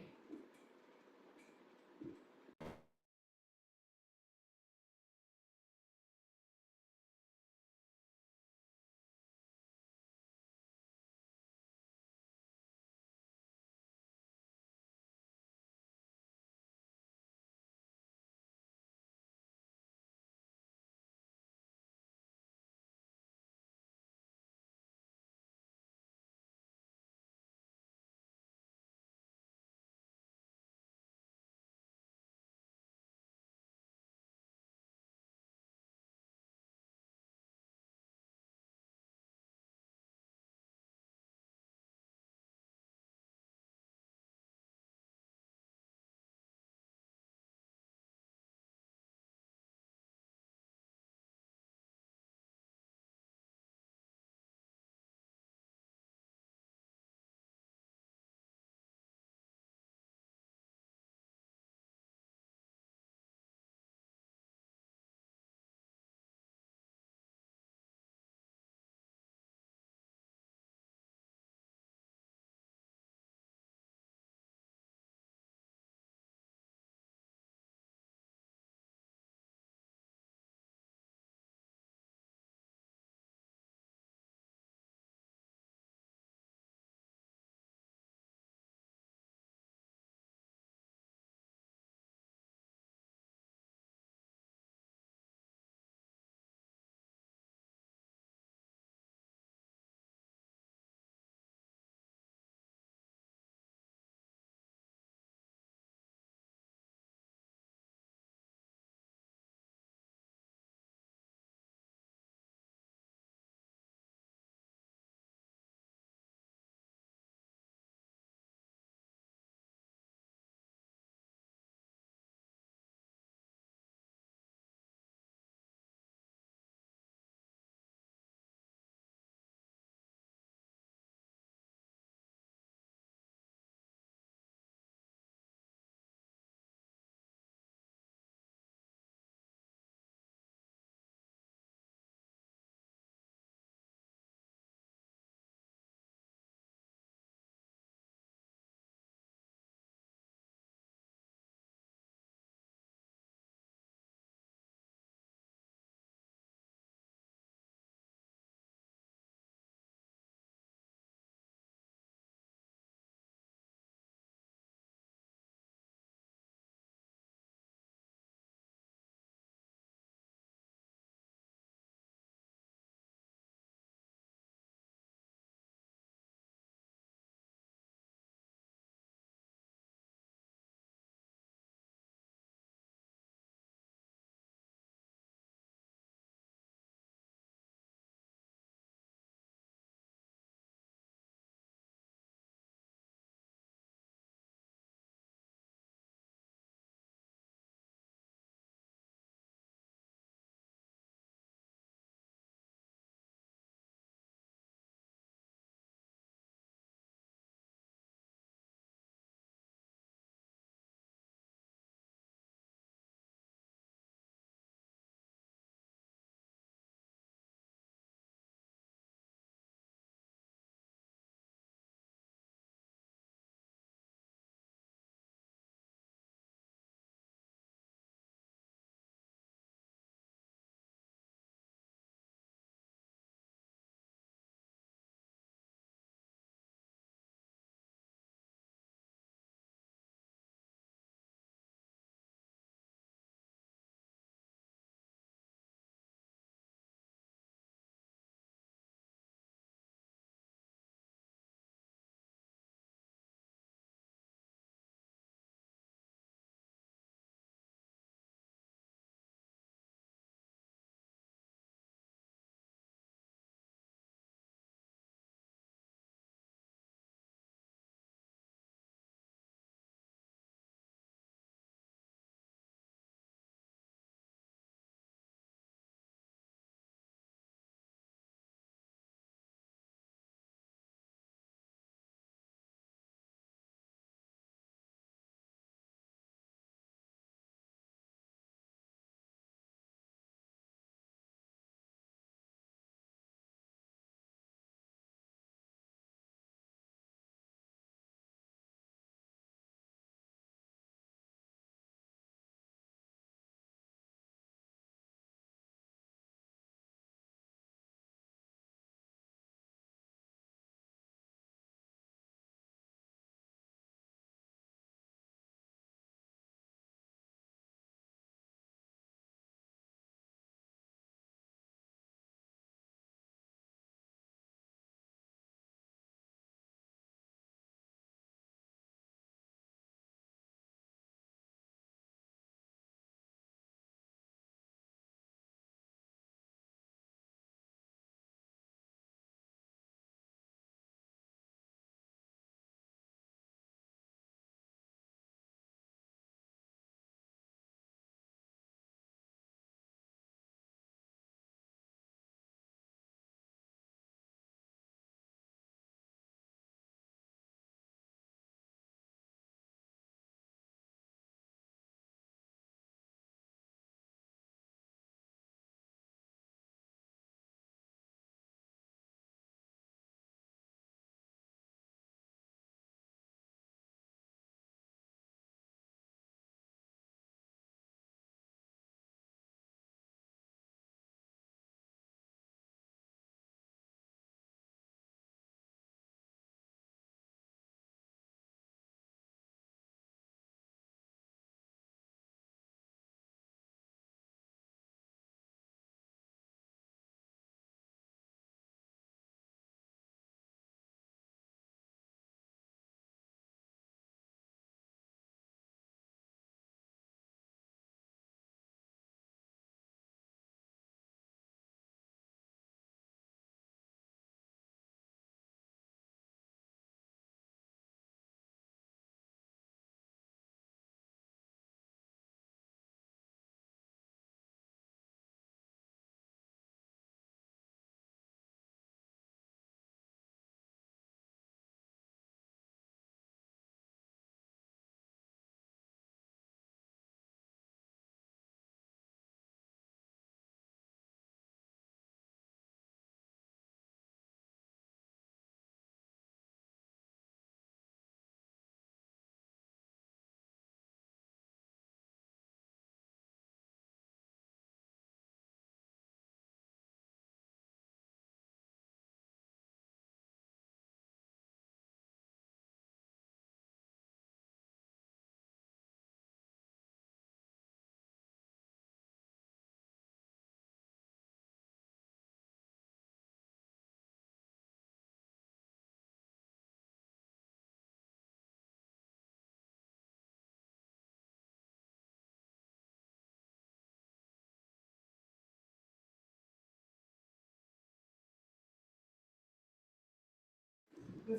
Shall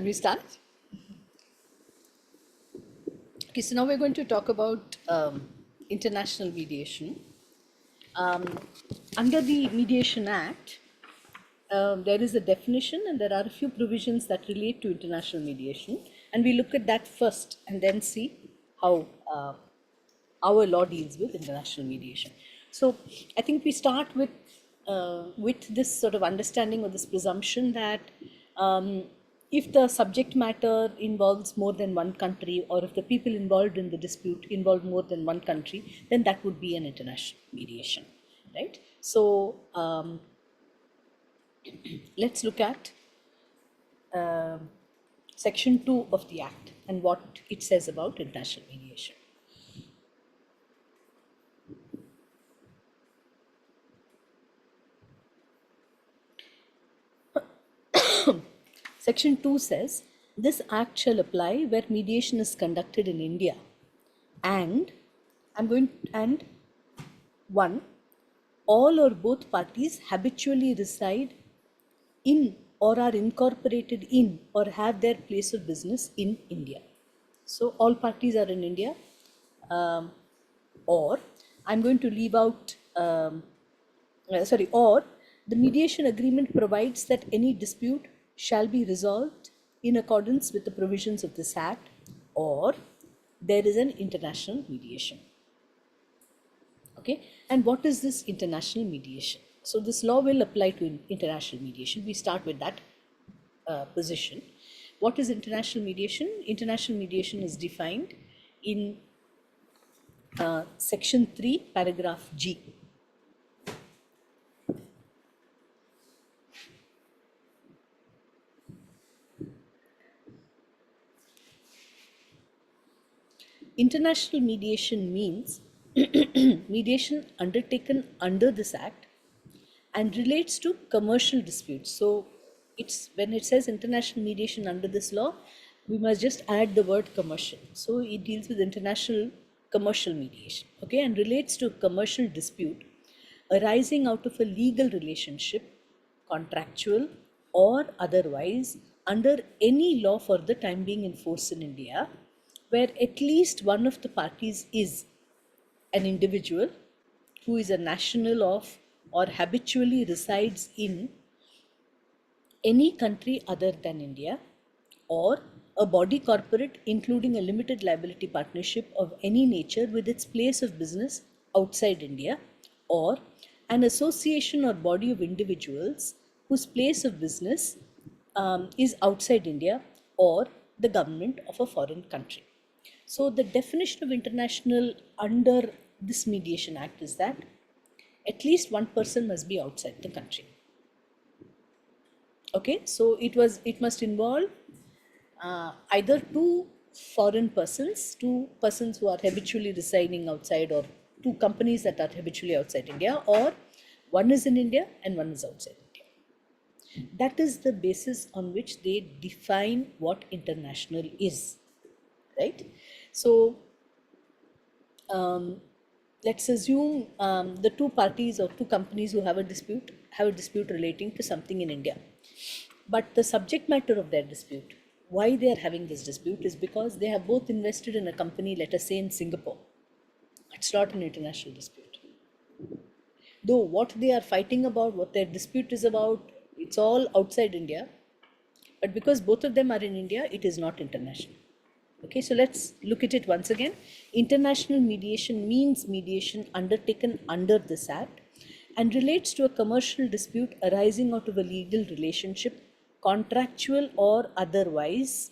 we start? Okay, so now we're going to talk about international mediation. Under the Mediation Act, there is a definition and there are a few provisions that relate to international mediation. And we look at that first and then see how our law deals with international mediation. So I think we start with this sort of understanding or this presumption that if the subject matter involves more than one country, or if the people involved in the dispute involve more than one country, then that would be an international mediation, right? So let's look at Section 2 of the Act and what it says about international mediation. Section 2 says, this act shall apply where mediation is conducted in India and one, all or both parties habitually reside in or are incorporated in or have their place of business in India. So all parties are in India, or I'm going to leave out, or the mediation agreement provides that any dispute shall be resolved in accordance with the provisions of this act, or there is an international mediation. Okay, and what is this international mediation? So this law will apply to international mediation. We start with that position. What is international mediation? International mediation is defined in Section 3, paragraph G. International mediation means mediation undertaken under this act and relates to commercial disputes. So it's when it says international mediation under this law, we must just add the word commercial. So it deals with international commercial mediation, okay, and relates to a commercial dispute arising out of a legal relationship, contractual or otherwise, under any law for the time being in force in India, where at least one of the parties is an individual who is a national of or habitually resides in any country other than India, or a body corporate including a limited liability partnership of any nature with its place of business outside India, or an association or body of individuals whose place of business is outside India, or the government of a foreign country. So the definition of international under this Mediation Act is that at least one person must be outside the country. Okay, so it must involve either two foreign persons, two persons who are habitually residing outside, or two companies that are habitually outside India, or one is in India and one is outside India. That is the basis on which they define what international is, right? So let's assume the two parties or two companies who have a dispute relating to something in India. But the subject matter of their dispute, why they are having this dispute, is because they have both invested in a company, let us say in Singapore. It's not an international dispute. Though what they are fighting about, what their dispute is about, it's all outside India. But because both of them are in India, it is not international. Okay, so let's look at it once again. International mediation means mediation undertaken under this act and relates to a commercial dispute arising out of a legal relationship, contractual or otherwise,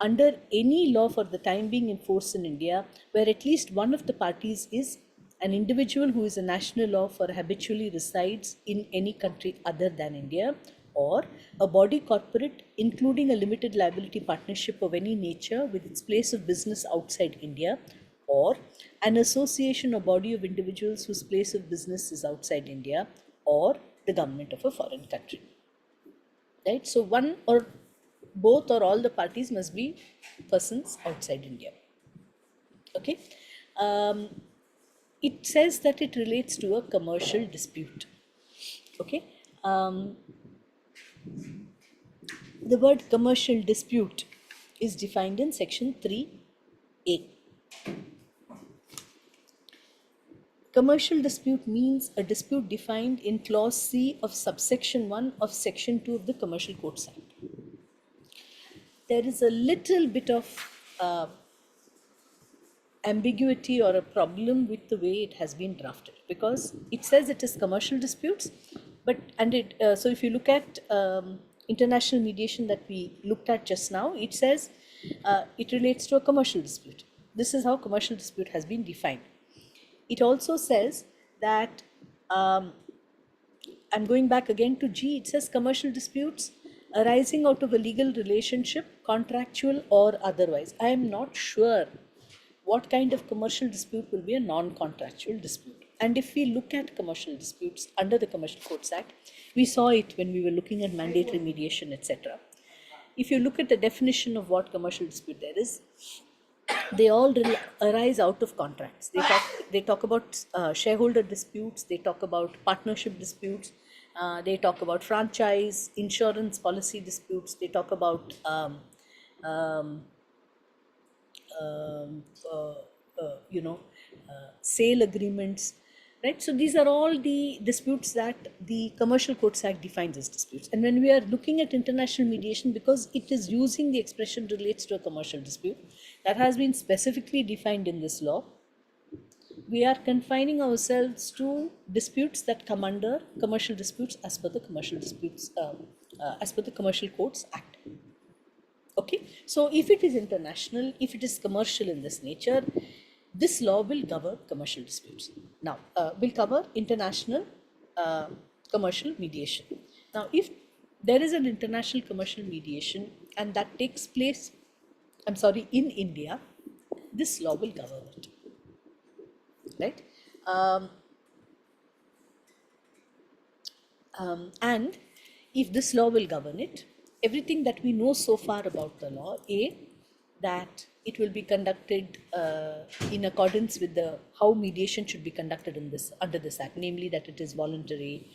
under any law for the time being in force in India, where at least one of the parties is an individual who is a national of or habitually resides in any country other than India, or a body corporate including a limited liability partnership of any nature with its place of business outside India, or an association or body of individuals whose place of business is outside India, or the government of a foreign country. Right? So one or both or all the parties must be persons outside India. Okay. It says that it relates to a commercial dispute. Okay. The word commercial dispute is defined in section 3A. Commercial dispute means a dispute defined in clause C of subsection 1 of section 2 of the Commercial Codes Act. There is a little bit of ambiguity or a problem with the way it has been drafted, because it says it is commercial disputes, but so if you look at international mediation that we looked at just now, it says it relates to a commercial dispute. This is how commercial dispute has been defined. It also says that I'm going back again to G. It says commercial disputes arising out of a legal relationship, contractual or otherwise. I am not sure what kind of commercial dispute will be a non-contractual dispute. And if we look at commercial disputes under the Commercial Codes Act, we saw it when we were looking at mandatory mediation, etc. If you look at the definition of what commercial dispute there is, they all arise out of contracts. They talk about shareholder disputes, they talk about partnership disputes, they talk about franchise, insurance policy disputes, they talk about sale agreements, right? So these are all the disputes that the Commercial Codes Act defines as disputes. And when we are looking at international mediation, because it is using the expression relates to a commercial dispute that has been specifically defined in this law, we are confining ourselves to disputes that come under commercial disputes as per the Commercial Disputes, as per the Commercial Codes Act. Okay, so if it is international, if it is commercial in this nature, this law will cover commercial disputes. Now, will cover international commercial mediation. Now, if there is an international commercial mediation and that takes place, in India, this law will cover it, right? And if this law will govern it, everything that we know so far about the law, that it will be conducted in accordance with how mediation should be conducted under this act, namely that it is voluntary,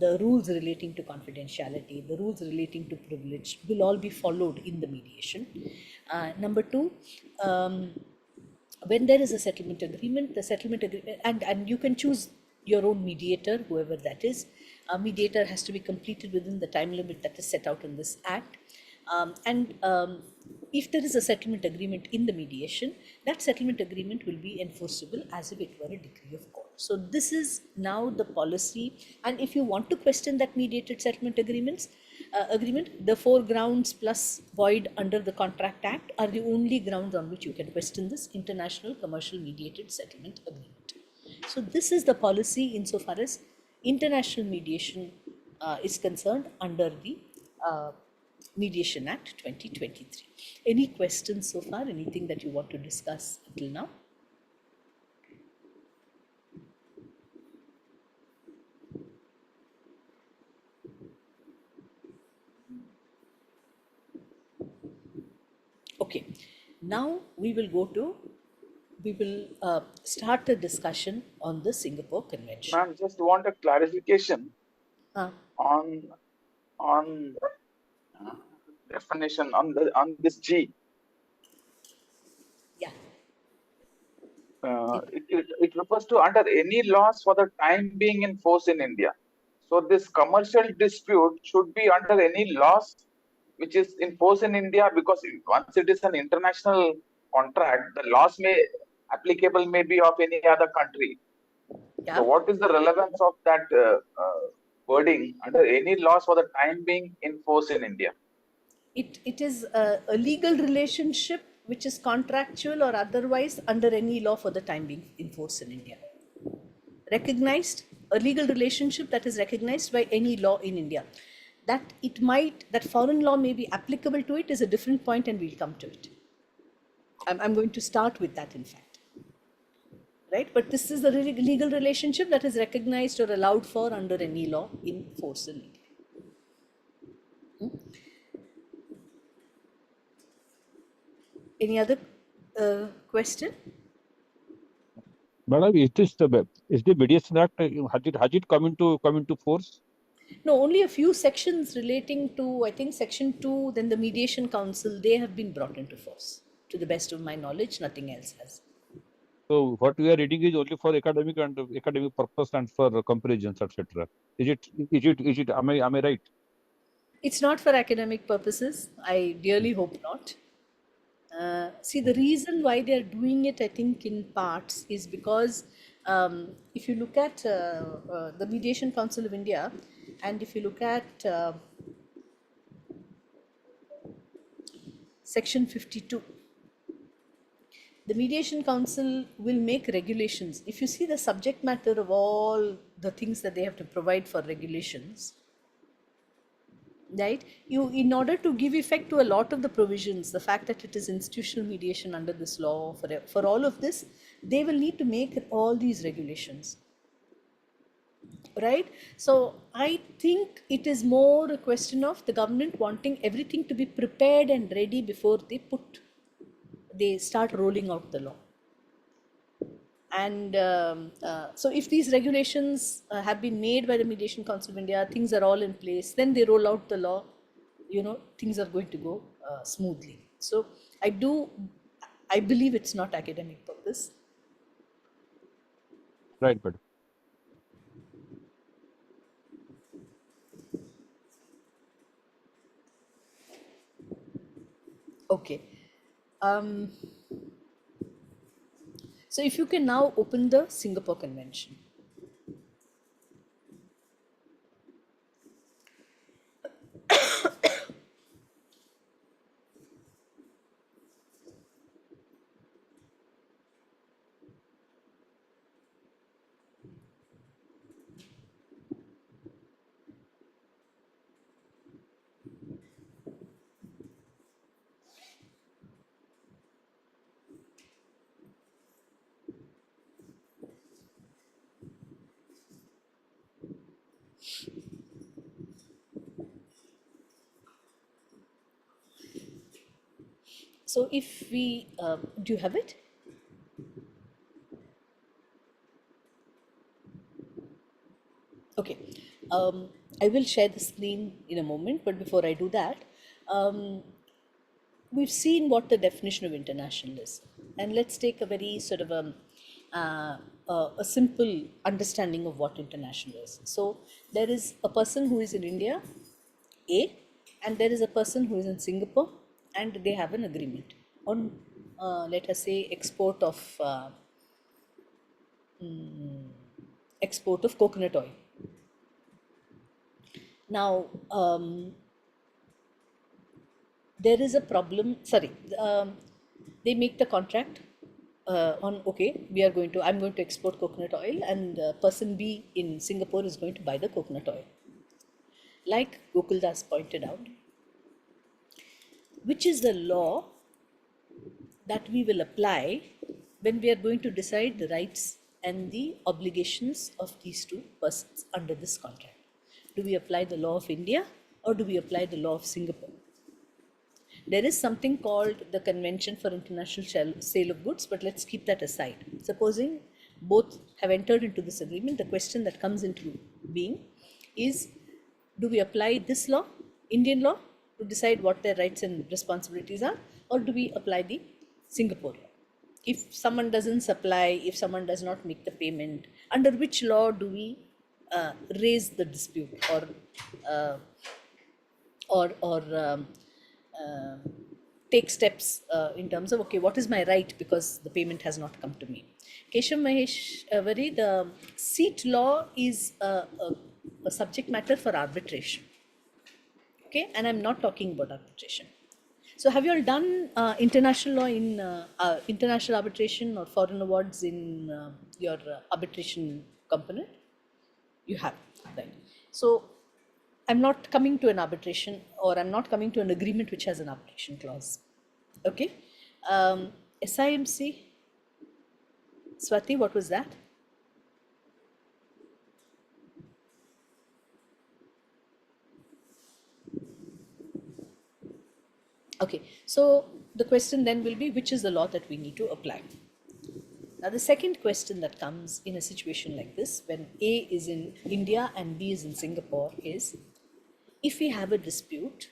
the rules relating to confidentiality, the rules relating to privilege will all be followed in the mediation. Number two, when there is a settlement agreement, and you can choose your own mediator, whoever that is. A mediator has to be completed within the time limit that is set out in this act. If there is a settlement agreement in the mediation, that settlement agreement will be enforceable as if it were a decree of court. So this is now the policy. And if you want to question that mediated settlement agreement, the 4 grounds plus void under the Contract Act are the only grounds on which you can question this international commercial mediated settlement agreement. So this is the policy insofar as international mediation is concerned under the Mediation Act 2023. Any questions so far? Anything that you want to discuss until now? Okay, now we will start a discussion on the Singapore Convention. Ma'am, just want a clarification on definition on this G. Yeah. It refers to under any laws for the time being in force in India. So this commercial dispute should be under any laws which is in force in India, because once it is an international contract, the laws applicable may be of any other country. Yeah. So what is the relevance of that wording under any laws for the time being in force in India? It is a legal relationship which is contractual or otherwise under any law for the time being in force in India. Recognized, a legal relationship that is recognized by any law in India. That foreign law may be applicable to it is a different point, and we'll come to it. I'm going to start with that, in fact. Right? But this is a legal relationship that is recognized or allowed for under any law in force in India. Any other Question? Madam, is the Mediation Act has it come into force? No, only a few sections relating to, I think, Section 2, then the Mediation Council, they have been brought into force. To the best of my knowledge, nothing else has. So what we are reading is only for academic purpose and for comparisons, etc. Is it? Am I right? It's not for academic purposes. I really hope not. See, the reason why they're doing it, I think, in parts is because if you look at the Mediation Council of India, and if you look at Section 52, the Mediation Council will make regulations. If you see the subject matter of all the things that they have to provide for regulations, right, you, in order to give effect to a lot of the provisions, the fact that it is institutional mediation under this law, for all of this, they will need to make all these regulations, right? So I think it is more a question of the government wanting everything to be prepared and ready before they start rolling out the law. And so if these regulations have been made by the Mediation Council of India, things are all in place, then they roll out the law, things are going to go smoothly. So I believe it's not academic purpose. Right, but Okay. So if you can now open the Singapore Convention. So if we, do you have it? Okay, I will share the screen in a moment, but before I do that, we've seen what the definition of international is, and let's take a very sort of a simple understanding of what international is. So there is a person who is in India, A, and there is a person who is in Singapore, and they have an agreement on, let us say, export of coconut oil. Now, there is a problem. Sorry, they make the contract on, okay, I'm going to export coconut oil, and person B in Singapore is going to buy the coconut oil. Like Gokuldas pointed out, which is the law that we will apply when we are going to decide the rights and the obligations of these two persons under this contract? Do we apply the law of India or do we apply the law of Singapore? There is something called the Convention for International Sale of Goods, but let's keep that aside. Supposing both have entered into this agreement, the question that comes into being is, do we apply this law, Indian law, to decide what their rights and responsibilities are, or do we apply the Singapore law? If someone doesn't supply, if someone does not make the payment, under which law do we raise the dispute or take steps in terms of, okay, what is my right because the payment has not come to me? Keshav Maheshwari, the seat law is a subject matter for arbitration. Okay, and I'm not talking about arbitration. So have you all done international law in international arbitration or foreign awards in your arbitration component? You have, right? So I'm not coming to an arbitration, or I'm not coming to an agreement which has an arbitration clause. Okay, SIMC, Swati, what was that? Okay, so the question then will be, which is the law that we need to apply? Now, the second question that comes in a situation like this, when A is in India and B is in Singapore, is if we have a dispute,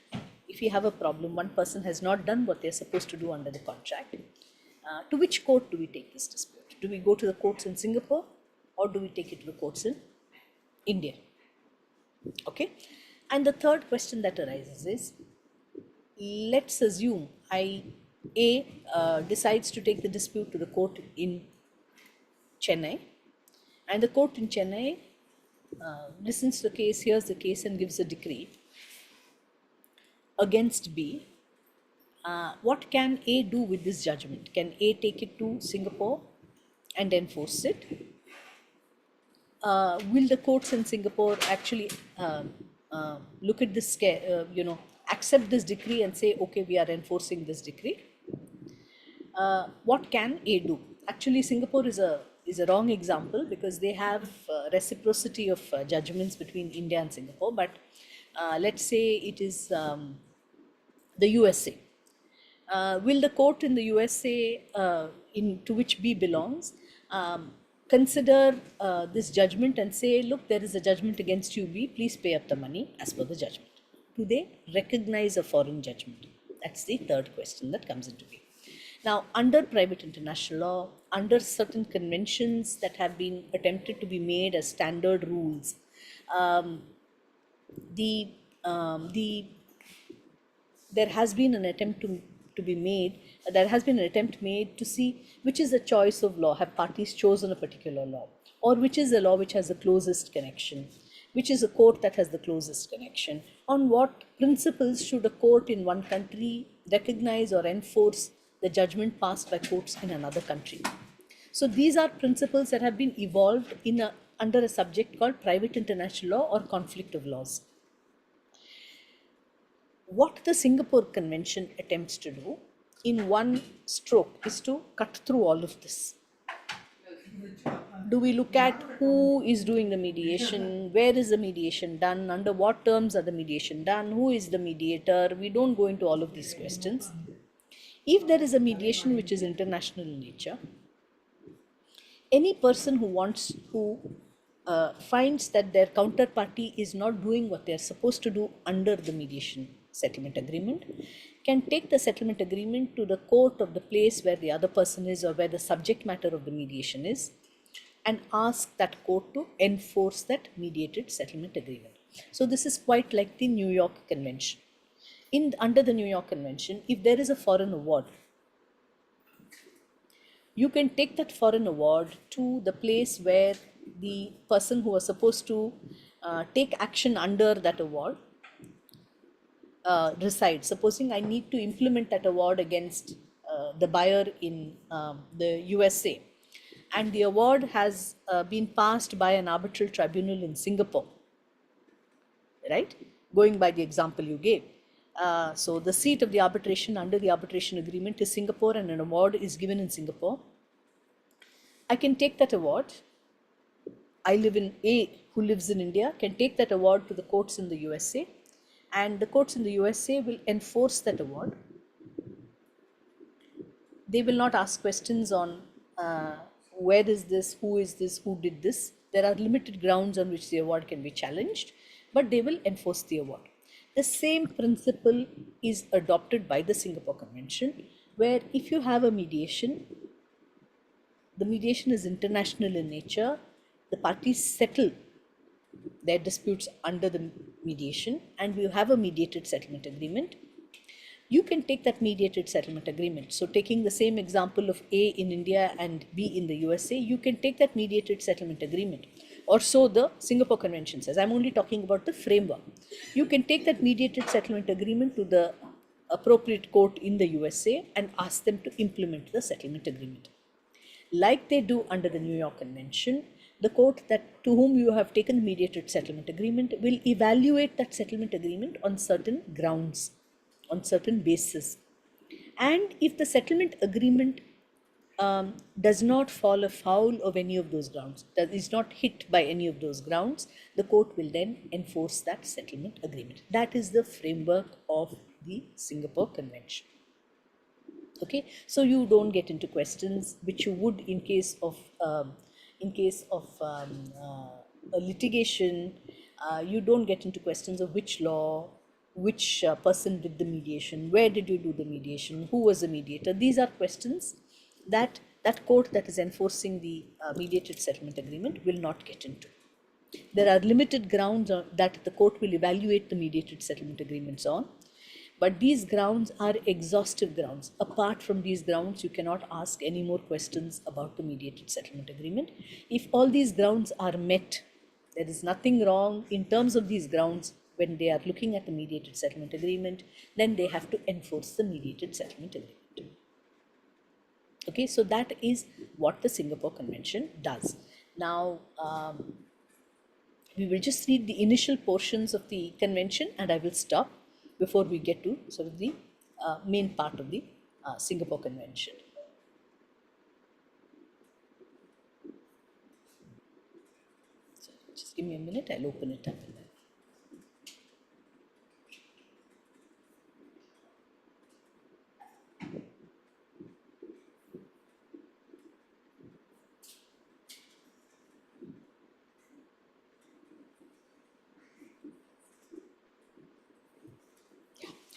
if we have a problem, one person has not done what they're supposed to do under the contract, to which court do we take this dispute? Do we go to the courts in Singapore or do we take it to the courts in India? Okay. And the third question that arises is, let's assume A decides to take the dispute to the court in Chennai, and the court in Chennai listens to the case, hears the case, and gives a decree against B. What can A do with this judgment? Can A take it to Singapore and enforce it? Will the courts in Singapore actually look at this, accept this decree and say, okay, we are enforcing this decree? What can A do? Actually, Singapore is a wrong example because they have reciprocity of judgments between India and Singapore. But let's say it is the USA. Will the court in the USA, to which B belongs, consider this judgment and say, look, there is a judgment against you, B, please pay up the money as per the judgment? Do they recognize a foreign judgment? That's the third question that comes into play. Now, under private international law, under certain conventions that have been attempted to be made as standard rules, there has been an attempt to be made, there has been an attempt made to see which is the choice of law. Have parties chosen a particular law? Or which is the law which has the closest connection? Which is a court that has the closest connection? On what principles should a court in one country recognize or enforce the judgment passed by courts in another country? So these are principles that have been evolved under a subject called private international law or conflict of laws. What the Singapore Convention attempts to do in one stroke is to cut through all of this. Do we look at who is doing the mediation? Where is the mediation done? Under what terms are the mediation done? Who is the mediator? We don't go into all of these questions. If there is a mediation which is international in nature, any person who finds that their counterparty is not doing what they are supposed to do under the mediation settlement agreement can take the settlement agreement to the court of the place where the other person is or where the subject matter of the mediation is and ask that court to enforce that mediated settlement agreement. So this is quite like the New York Convention. Under the New York Convention, if there is a foreign award, you can take that foreign award to the place where the person who was supposed to take action under that award resides. Supposing I need to implement that award against the buyer in the USA, and the award has been passed by an arbitral tribunal in Singapore, right? Going by the example you gave. So the seat of the arbitration under the arbitration agreement is Singapore and an award is given in Singapore. I can take that award. I live in A, who lives in India, can take that award to the courts in the USA, and the courts in the USA will enforce that award. They will not ask questions on where is this, who did this. There are limited grounds on which the award can be challenged, but they will enforce the award. The same principle is adopted by the Singapore Convention, where if you have a mediation, the mediation is international in nature, the parties settle their disputes under the mediation, and we have a mediated settlement agreement. You can take that mediated settlement agreement. So taking the same example of A in India and B in the USA, you can take that mediated settlement agreement. Or so the Singapore Convention says. I'm only talking about the framework. You can take that mediated settlement agreement to the appropriate court in the USA and ask them to implement the settlement agreement. Like they do under the New York Convention, the court to whom you have taken the mediated settlement agreement will evaluate that settlement agreement on certain grounds, on certain basis. And if the settlement agreement does not fall afoul of any of those grounds, that is not hit by any of those grounds, the court will then enforce that settlement agreement. That is the framework of the Singapore Convention. Okay, so you don't get into questions which you would in case of a litigation. You don't get into questions of which law, which person did the mediation, where did you do the mediation, who was the mediator. These are questions that that court that is enforcing the mediated settlement agreement will not get into. There are limited grounds that the court will evaluate the mediated settlement agreements on, but these grounds are exhaustive grounds. Apart from these grounds, you cannot ask any more questions about the mediated settlement agreement. If all these grounds are met, there is nothing wrong in terms of these grounds when they are looking at the mediated settlement agreement, then they have to enforce the mediated settlement agreement. Okay, so that is what the Singapore Convention does. Now, we will just read the initial portions of the convention and I will stop before we get to sort of the main part of the Singapore Convention. So just give me a minute, I'll open it up. And then.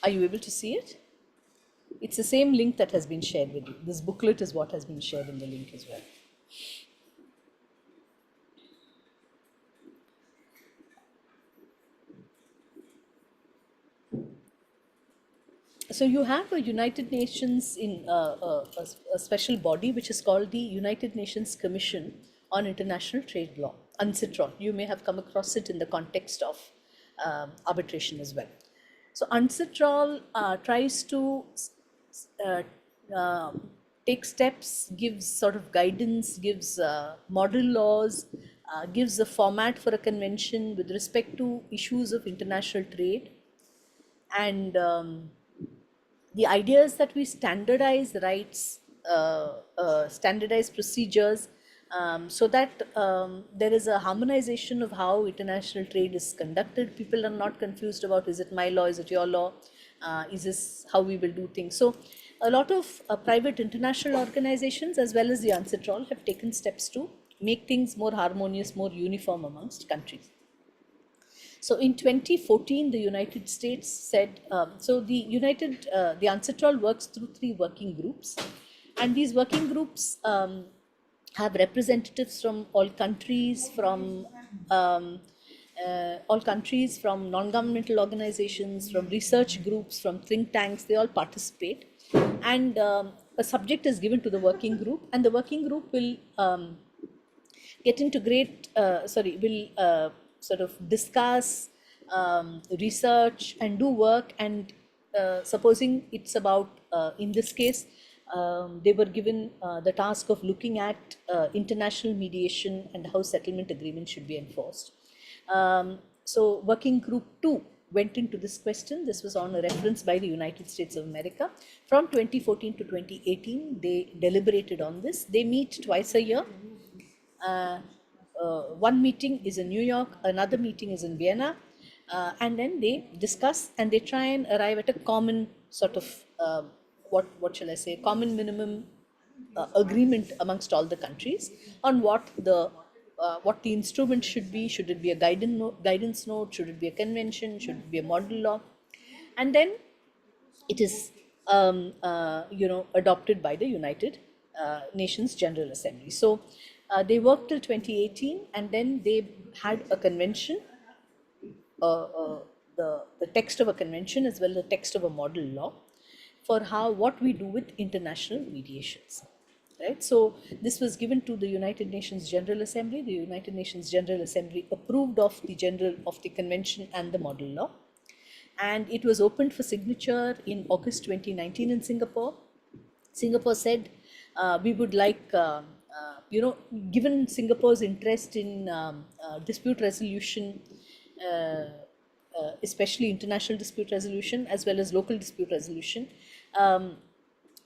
Are you able to see it? It's the same link that has been shared with you. This booklet is what has been shared in the link as well. So you have a United Nations in a special body which is called the United Nations Commission on International Trade Law, UNCITRAL. You may have come across it in the context of arbitration as well. So UNCITRAL tries to take steps, gives sort of guidance, gives model laws, gives a format for a convention with respect to issues of international trade. And the idea is that we standardize rights, standardize procedures, so that there is a harmonization of how international trade is conducted. People are not confused about, is it my law, is it your law, is this how we will do things. So a lot of private international organizations as well as the UNCITRAL have taken steps to make things more harmonious, more uniform amongst countries. So in 2014, the United States said, so the UNCITRAL works through 3 working groups, and these working groups have representatives from all countries, from non-governmental organizations, from research groups, from think tanks. They all participate, and a subject is given to the working group, and the working group will get into sort of discuss, research and do work. And supposing it's about, in this case, they were given the task of looking at international mediation and how settlement agreements should be enforced. So working group 2 went into this question. This was on a reference by the United States of America. From 2014 to 2018, they deliberated on this. They meet twice a year. One meeting is in New York, another meeting is in Vienna, and then they discuss and they try and arrive at a common sort of, what shall I say, common minimum agreement amongst all the countries on what the instrument should be. Should it be a guidance note? Should it be a convention? Should it be a model law? And then it is adopted by the United Nations General Assembly. So they worked till 2018, and then they had a convention, the text of a convention as well as the text of a model law for what we do with international mediations, right? So this was given to the United Nations General Assembly. The United Nations General Assembly approved of the convention and the model law, and it was opened for signature in August 2019 in Singapore. Singapore said, we would like, given Singapore's interest in dispute resolution, especially international dispute resolution as well as local dispute resolution,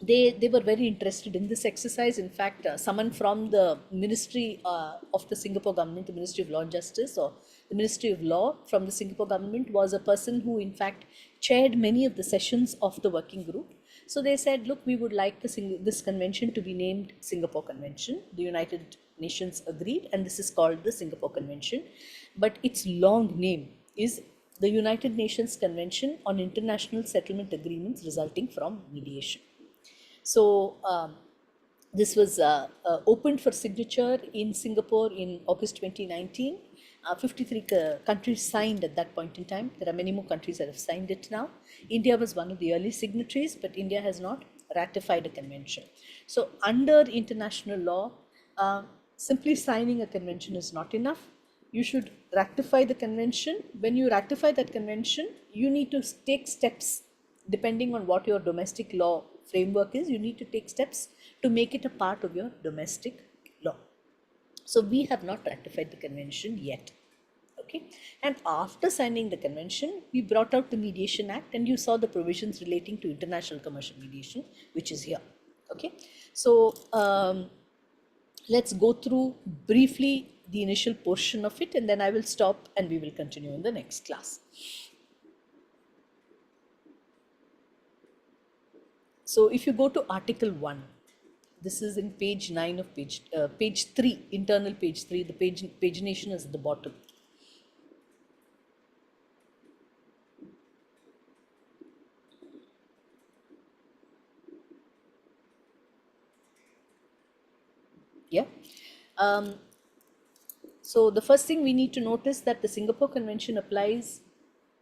they were very interested in this exercise. In fact, someone from the Ministry of the Singapore government, the Ministry of Law and Justice, or the Ministry of Law from the Singapore government, was a person who in fact chaired many of the sessions of the working group. So they said, look, we would like this convention to be named Singapore Convention. The United Nations agreed, and this is called the Singapore Convention. But its long name is the United Nations Convention on International Settlement Agreements Resulting from Mediation. So this was opened for signature in Singapore in August 2019. 53 countries signed at that point in time. There are many more countries that have signed it now. India was one of the early signatories, but India has not ratified a convention. So under international law, simply signing a convention is not enough. You should ratify the convention. When you ratify that convention, you need to take steps depending on what your domestic law framework is. You need to take steps to make it a part of your domestic law. So we have not ratified the convention yet. Okay. And after signing the convention, we brought out the Mediation Act, and you saw the provisions relating to international commercial mediation, which is here. Okay. So let's go through briefly the initial portion of it, and then I will stop and we will continue in the next class. So if you go to Article 1, this is in page 9 of page 3, internal page 3, the pagination is at the bottom. Yeah. So the first thing we need to notice that the Singapore Convention applies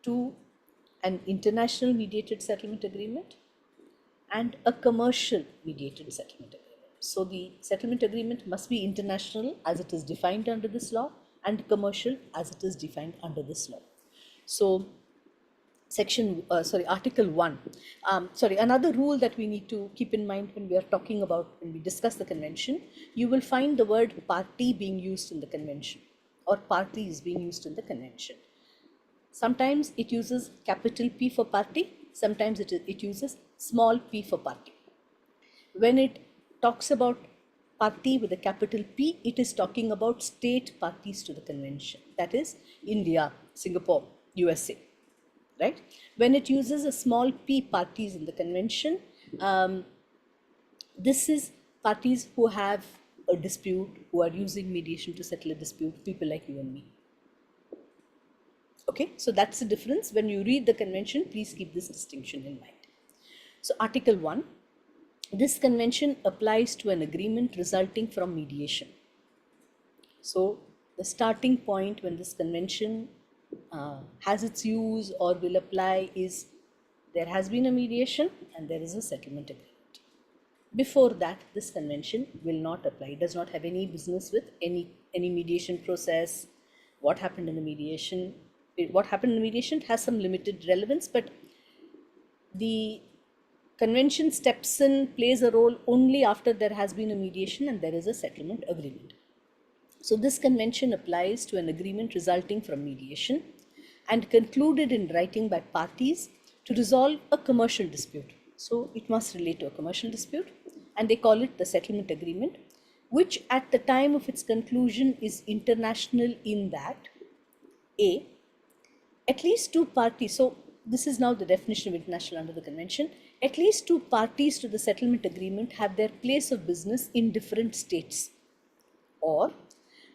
to an international mediated settlement agreement and a commercial mediated settlement agreement. So the settlement agreement must be international as it is defined under this law, and commercial as it is defined under this law. So Article 1. Another rule that we need to keep in mind when we discuss the convention, you will find the word party being used in the convention, or parties being used in the convention. Sometimes it uses capital P for party, sometimes it uses small p for party. When it talks about party with a capital P, it is talking about state parties to the convention, that is India, Singapore, USA. Right? When it uses a small p parties in the convention, this is parties who have a dispute, who are using mediation to settle a dispute, people like you and me. Okay, so that's the difference. When you read the convention, please keep this distinction in mind. So Article 1, this convention applies to an agreement resulting from mediation. So the starting point when this convention has its use or will apply is there has been a mediation and there is a settlement agreement. Before that, this convention will not apply. It does not have any business with any mediation process. What happened in the mediation? What happened in the mediation has some limited relevance, but the convention steps in, plays a role only after there has been a mediation and there is a settlement agreement. So this convention applies to an agreement resulting from mediation and concluded in writing by parties to resolve a commercial dispute. So it must relate to a commercial dispute, and they call it the settlement agreement, which at the time of its conclusion is international in that at least two parties, so this is now the definition of international under the convention, at least two parties to the settlement agreement have their place of business in different states, or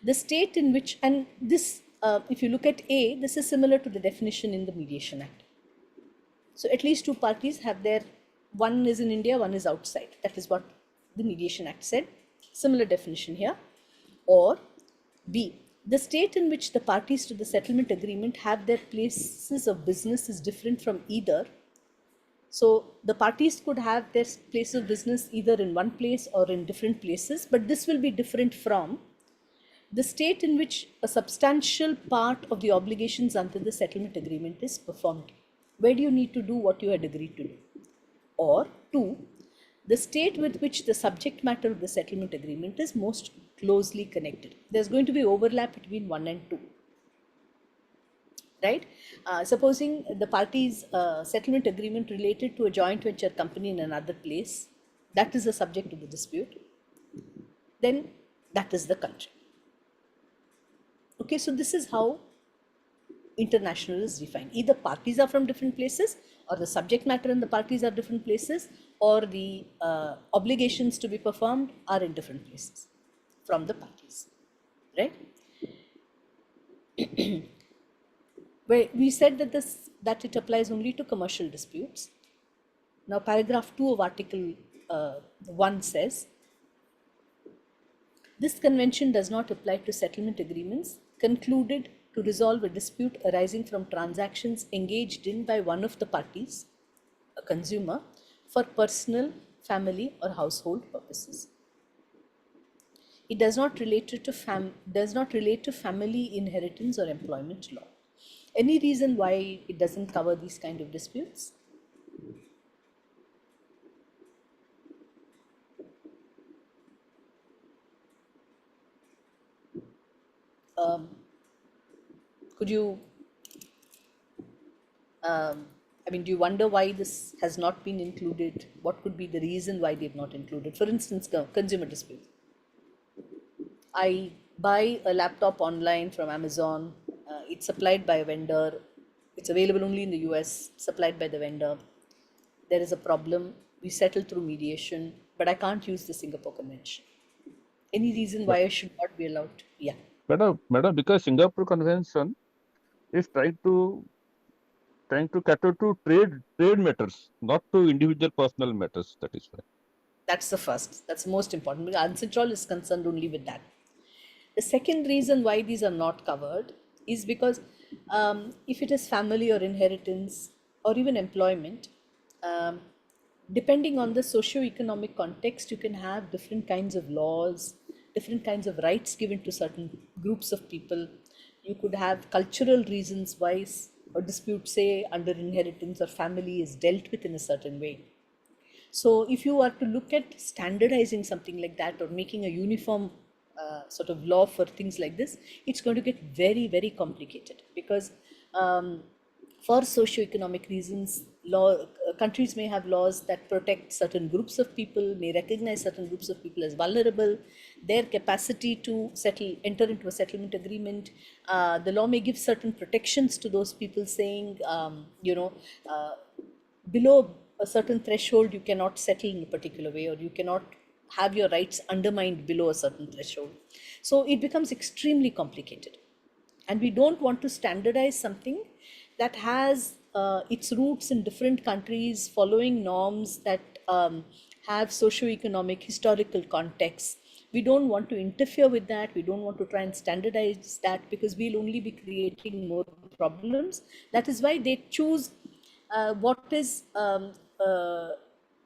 the state in which, and this, if you look at A, this is similar to the definition in the Mediation Act. So at least two parties have their, one is in India, one is outside. That is what the Mediation Act said. Similar definition here. Or B, the state in which the parties to the settlement agreement have their places of business is different from either. So the parties could have their place of business either in one place or in different places, but this will be different from the state in which a substantial part of the obligations under the settlement agreement is performed. Where do you need to do what you had agreed to do? Or 2, the state with which the subject matter of the settlement agreement is most closely connected. There's going to be overlap between 1 and 2. Right? Supposing the parties' settlement agreement related to a joint venture company in another place, that is the subject of the dispute, then that is the country. Okay, so this is how international is defined. Either parties are from different places, or the subject matter and the parties are different places, or the obligations to be performed are in different places from the parties, right? Where we said that it applies only to commercial disputes. Now, paragraph 2 of Article 1 says, this convention does not apply to settlement agreements concluded to resolve a dispute arising from transactions engaged in by one of the parties, a consumer, for personal, family, or household purposes. It does not relate to family inheritance or employment law. Any reason why it doesn't cover these kind of disputes? Could you, do you wonder why this has not been included? What could be the reason why they've not included? For instance, consumer dispute. I buy a laptop online from Amazon. It's supplied by a vendor. It's available only in the US, supplied by the vendor. There is a problem. We settle through mediation, but I can't use the Singapore Convention. Any reason why I should not be allowed to? Yeah. Madam, because Singapore Convention is trying to cater to trade matters, not to individual personal matters. That is why. That's the first. That's the most important. Because UNCITRAL is concerned only with that. The second reason why these are not covered is because if it is family or inheritance or even employment, depending on the socio-economic context, you can have different kinds of laws, different kinds of rights given to certain groups of people. You could have cultural reasons why a dispute, say, under inheritance or family is dealt with in a certain way. So if you are to look at standardizing something like that or making a uniform sort of law for things like this, it's going to get very, very complicated, because for socio-economic reasons, countries may have laws that protect certain groups of people, may recognize certain groups of people as vulnerable. Their capacity to enter into a settlement agreement, the law may give certain protections to those people, saying, below a certain threshold, you cannot settle in a particular way, or you cannot have your rights undermined below a certain threshold. So it becomes extremely complicated. And we don't want to standardize something that has its roots in different countries, following norms that have socio-economic, historical contexts. We don't want to interfere with that. We don't want to try and standardize that, because we'll only be creating more problems. That is why they choose what is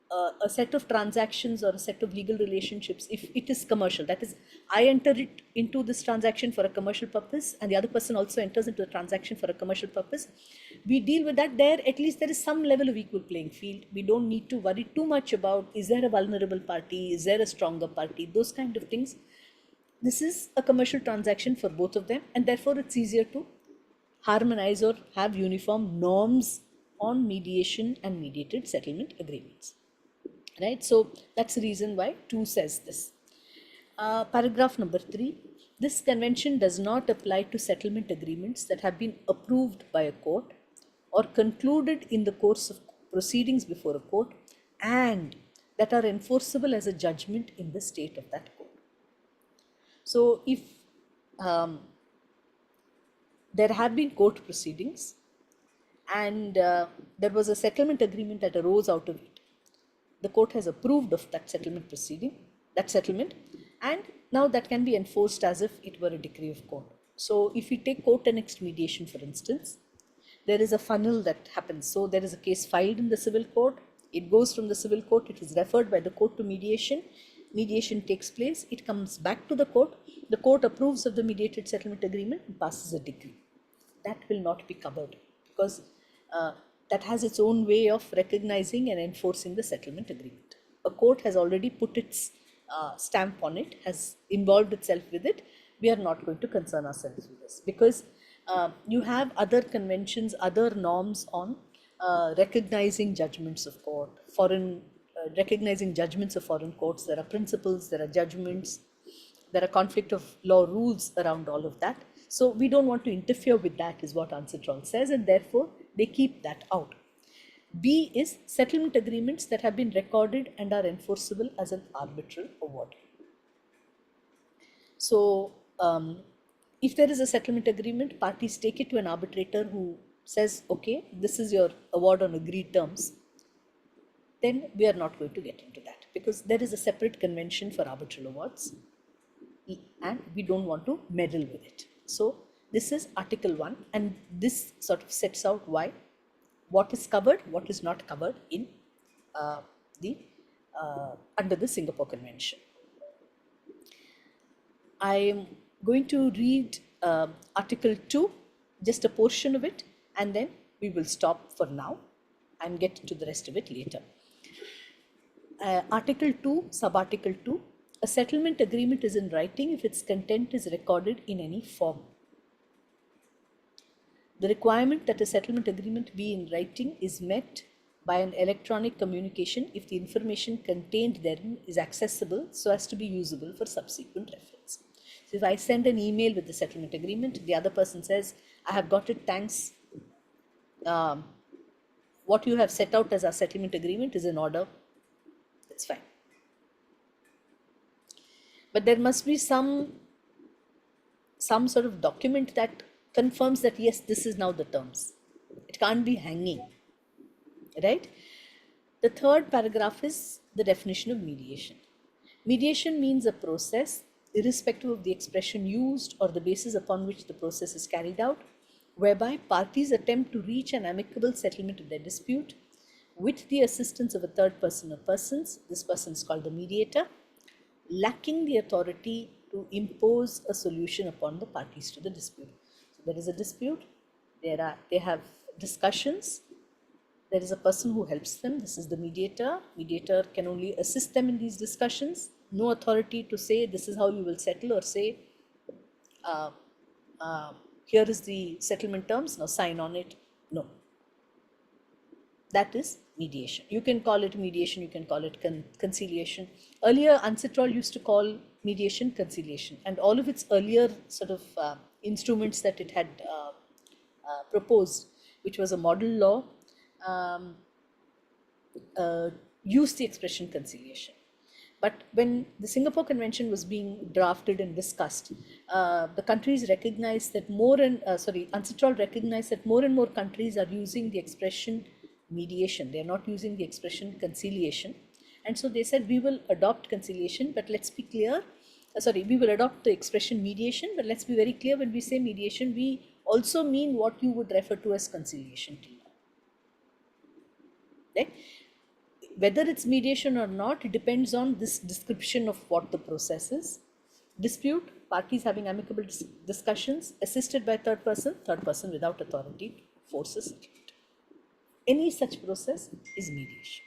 a set of transactions or a set of legal relationships if it is commercial. That is, I enter it into this transaction for a commercial purpose, and the other person also enters into the transaction for a commercial purpose. We deal with that. There, at least there is some level of equal playing field. We don't need to worry too much about, is there a vulnerable party, is there a stronger party, those kind of things. This is a commercial transaction for both of them, and therefore it's easier to harmonize or have uniform norms on mediation and mediated settlement agreements. Right, so that's the reason why 2 says this. Paragraph number 3, this convention does not apply to settlement agreements that have been approved by a court or concluded in the course of proceedings before a court, and that are enforceable as a judgment in the state of that court. So if there have been court proceedings and there was a settlement agreement that arose out of it, the court has approved of that settlement and now that can be enforced as if it were a decree of court. So if we take court annexed mediation, for instance, there is a funnel that happens. So there is a case filed in the civil court, it goes from the civil court, it is referred by the court to mediation, mediation takes place, it comes back to the court approves of the mediated settlement agreement and passes a decree. That will not be covered, because that has its own way of recognizing and enforcing the settlement agreement. A court has already put its stamp on it, has involved itself with it. We are not going to concern ourselves with this, because you have other conventions, other norms on recognizing judgments of court, recognizing judgments of foreign courts. There are principles, there are judgments, there are conflict of law rules around all of that. So we don't want to interfere with that, is what Ancetral says, and therefore they keep that out. B is settlement agreements that have been recorded and are enforceable as an arbitral award. So if there is a settlement agreement, parties take it to an arbitrator who says, okay, this is your award on agreed terms. Then we are not going to get into that, because there is a separate convention for arbitral awards and we don't want to meddle with it. So this is Article 1, and this sort of sets out why, what is covered, what is not covered in under the Singapore Convention. I am going to read Article 2, just a portion of it, and then we will stop for now and get to the rest of it later. Article 2, Sub-Article 2, a settlement agreement is in writing if its content is recorded in any form. The requirement that a settlement agreement be in writing is met by an electronic communication if the information contained therein is accessible so as to be usable for subsequent reference. So if I send an email with the settlement agreement, the other person says, I have got it, thanks. What you have set out as our settlement agreement is in order. That's fine. But there must be some sort of document that confirms that yes, this is now the terms. It can't be hanging, right? The third paragraph is the definition of mediation. Mediation means a process, irrespective of the expression used or the basis upon which the process is carried out, whereby parties attempt to reach an amicable settlement of their dispute with the assistance of a third person or persons. This person is called the mediator, lacking the authority to impose a solution upon the parties to the dispute. So there is a dispute, they have discussions, there is a person who helps them, this is the mediator. Mediator can only assist them in these discussions, no authority to say this is how you will settle, or say here is the settlement terms, now sign on it. No. That is mediation. You can call it mediation, you can call it conciliation. Earlier, Ancetral used to call mediation conciliation, and all of its earlier sort of instruments that it had proposed, which was a model law, used the expression conciliation. But when the Singapore Convention was being drafted and discussed, the countries recognized that Ancetral recognized that more and more countries are using the expression mediation. They are not using the expression conciliation. And so they said, we will adopt conciliation, but let's be clear. We will adopt the expression mediation, but let's be very clear, when we say mediation, we also mean what you would refer to as conciliation till now. Right? Whether it's mediation or not, it depends on this description of what the process is. Dispute, parties having amicable discussions, assisted by third person without authority to force a settlement. Any such process is mediation.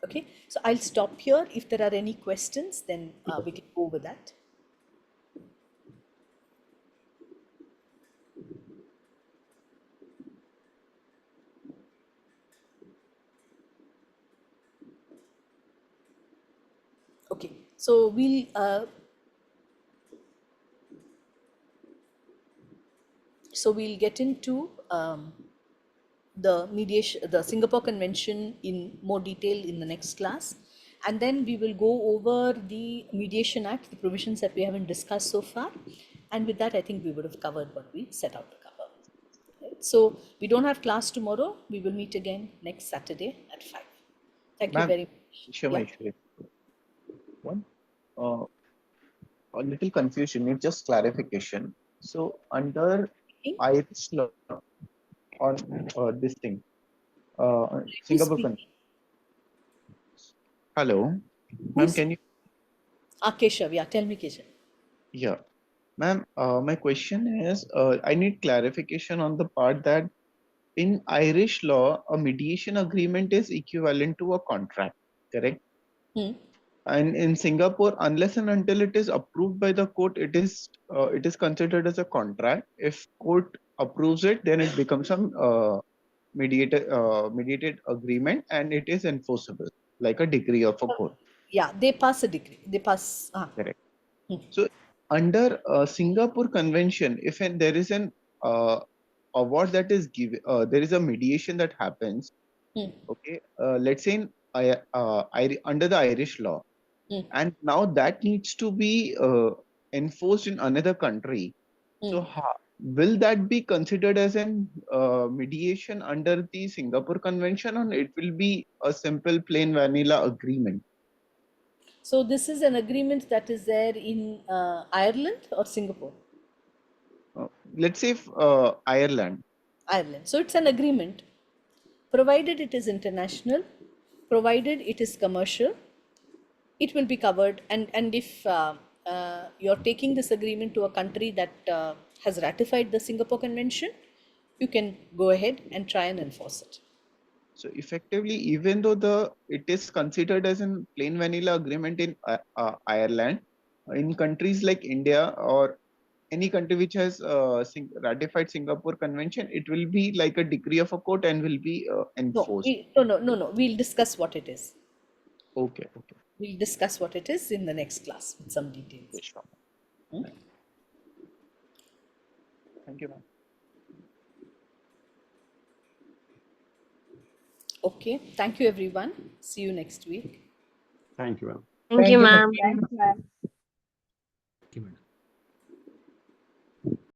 Okay, so I'll stop here. If there are any questions, then we can go over that. Okay, so we'll get into the Singapore Convention in more detail in the next class, and then we will go over the Mediation Act, the provisions that we haven't discussed so far, and with that I think we would have covered what we set out to cover. Right? So we don't have class tomorrow. We will meet again next Saturday at 5. Thank you very much. One, a little confusion, it's just clarification. So under Irish law, or this thing, Singapore Convention. Hello, ma'am, can you? Keshav, yeah, tell me, Keshav. Yeah, ma'am, my question is, I need clarification on the part that in Irish law, a mediation agreement is equivalent to a contract, correct? And in Singapore, unless and until it is approved by the court, it is considered as a contract. If court approves it, then it becomes a mediated agreement, and it is enforceable, like a decree of a court. Yeah, they pass a decree. They pass. Correct. So under Singapore Convention, if there is an award that is given, there is a mediation that happens. Okay, let's say under the Irish law, and now that needs to be enforced in another country. So will that be considered as an mediation under the Singapore Convention, or it will be a simple plain vanilla agreement? So this is an agreement that is there in Ireland or Singapore? Let's say Ireland. Ireland. So it's an agreement, provided it is international, provided it is commercial, it will be covered. And if you're taking this agreement to a country that has ratified the Singapore Convention, you can go ahead and try and enforce it. So effectively, even though it is considered as a plain vanilla agreement in Ireland, in countries like India or any country which has ratified Singapore Convention, it will be like a decree of a court and will be enforced. No. We'll discuss what it is. Okay. We'll discuss what it is in the next class with some details. Sure. Thank you, ma'am. Okay. Thank you, everyone. See you next week. Thank you, ma'am. Thank you, ma'am. Thanks, ma'am. Thank you, madam.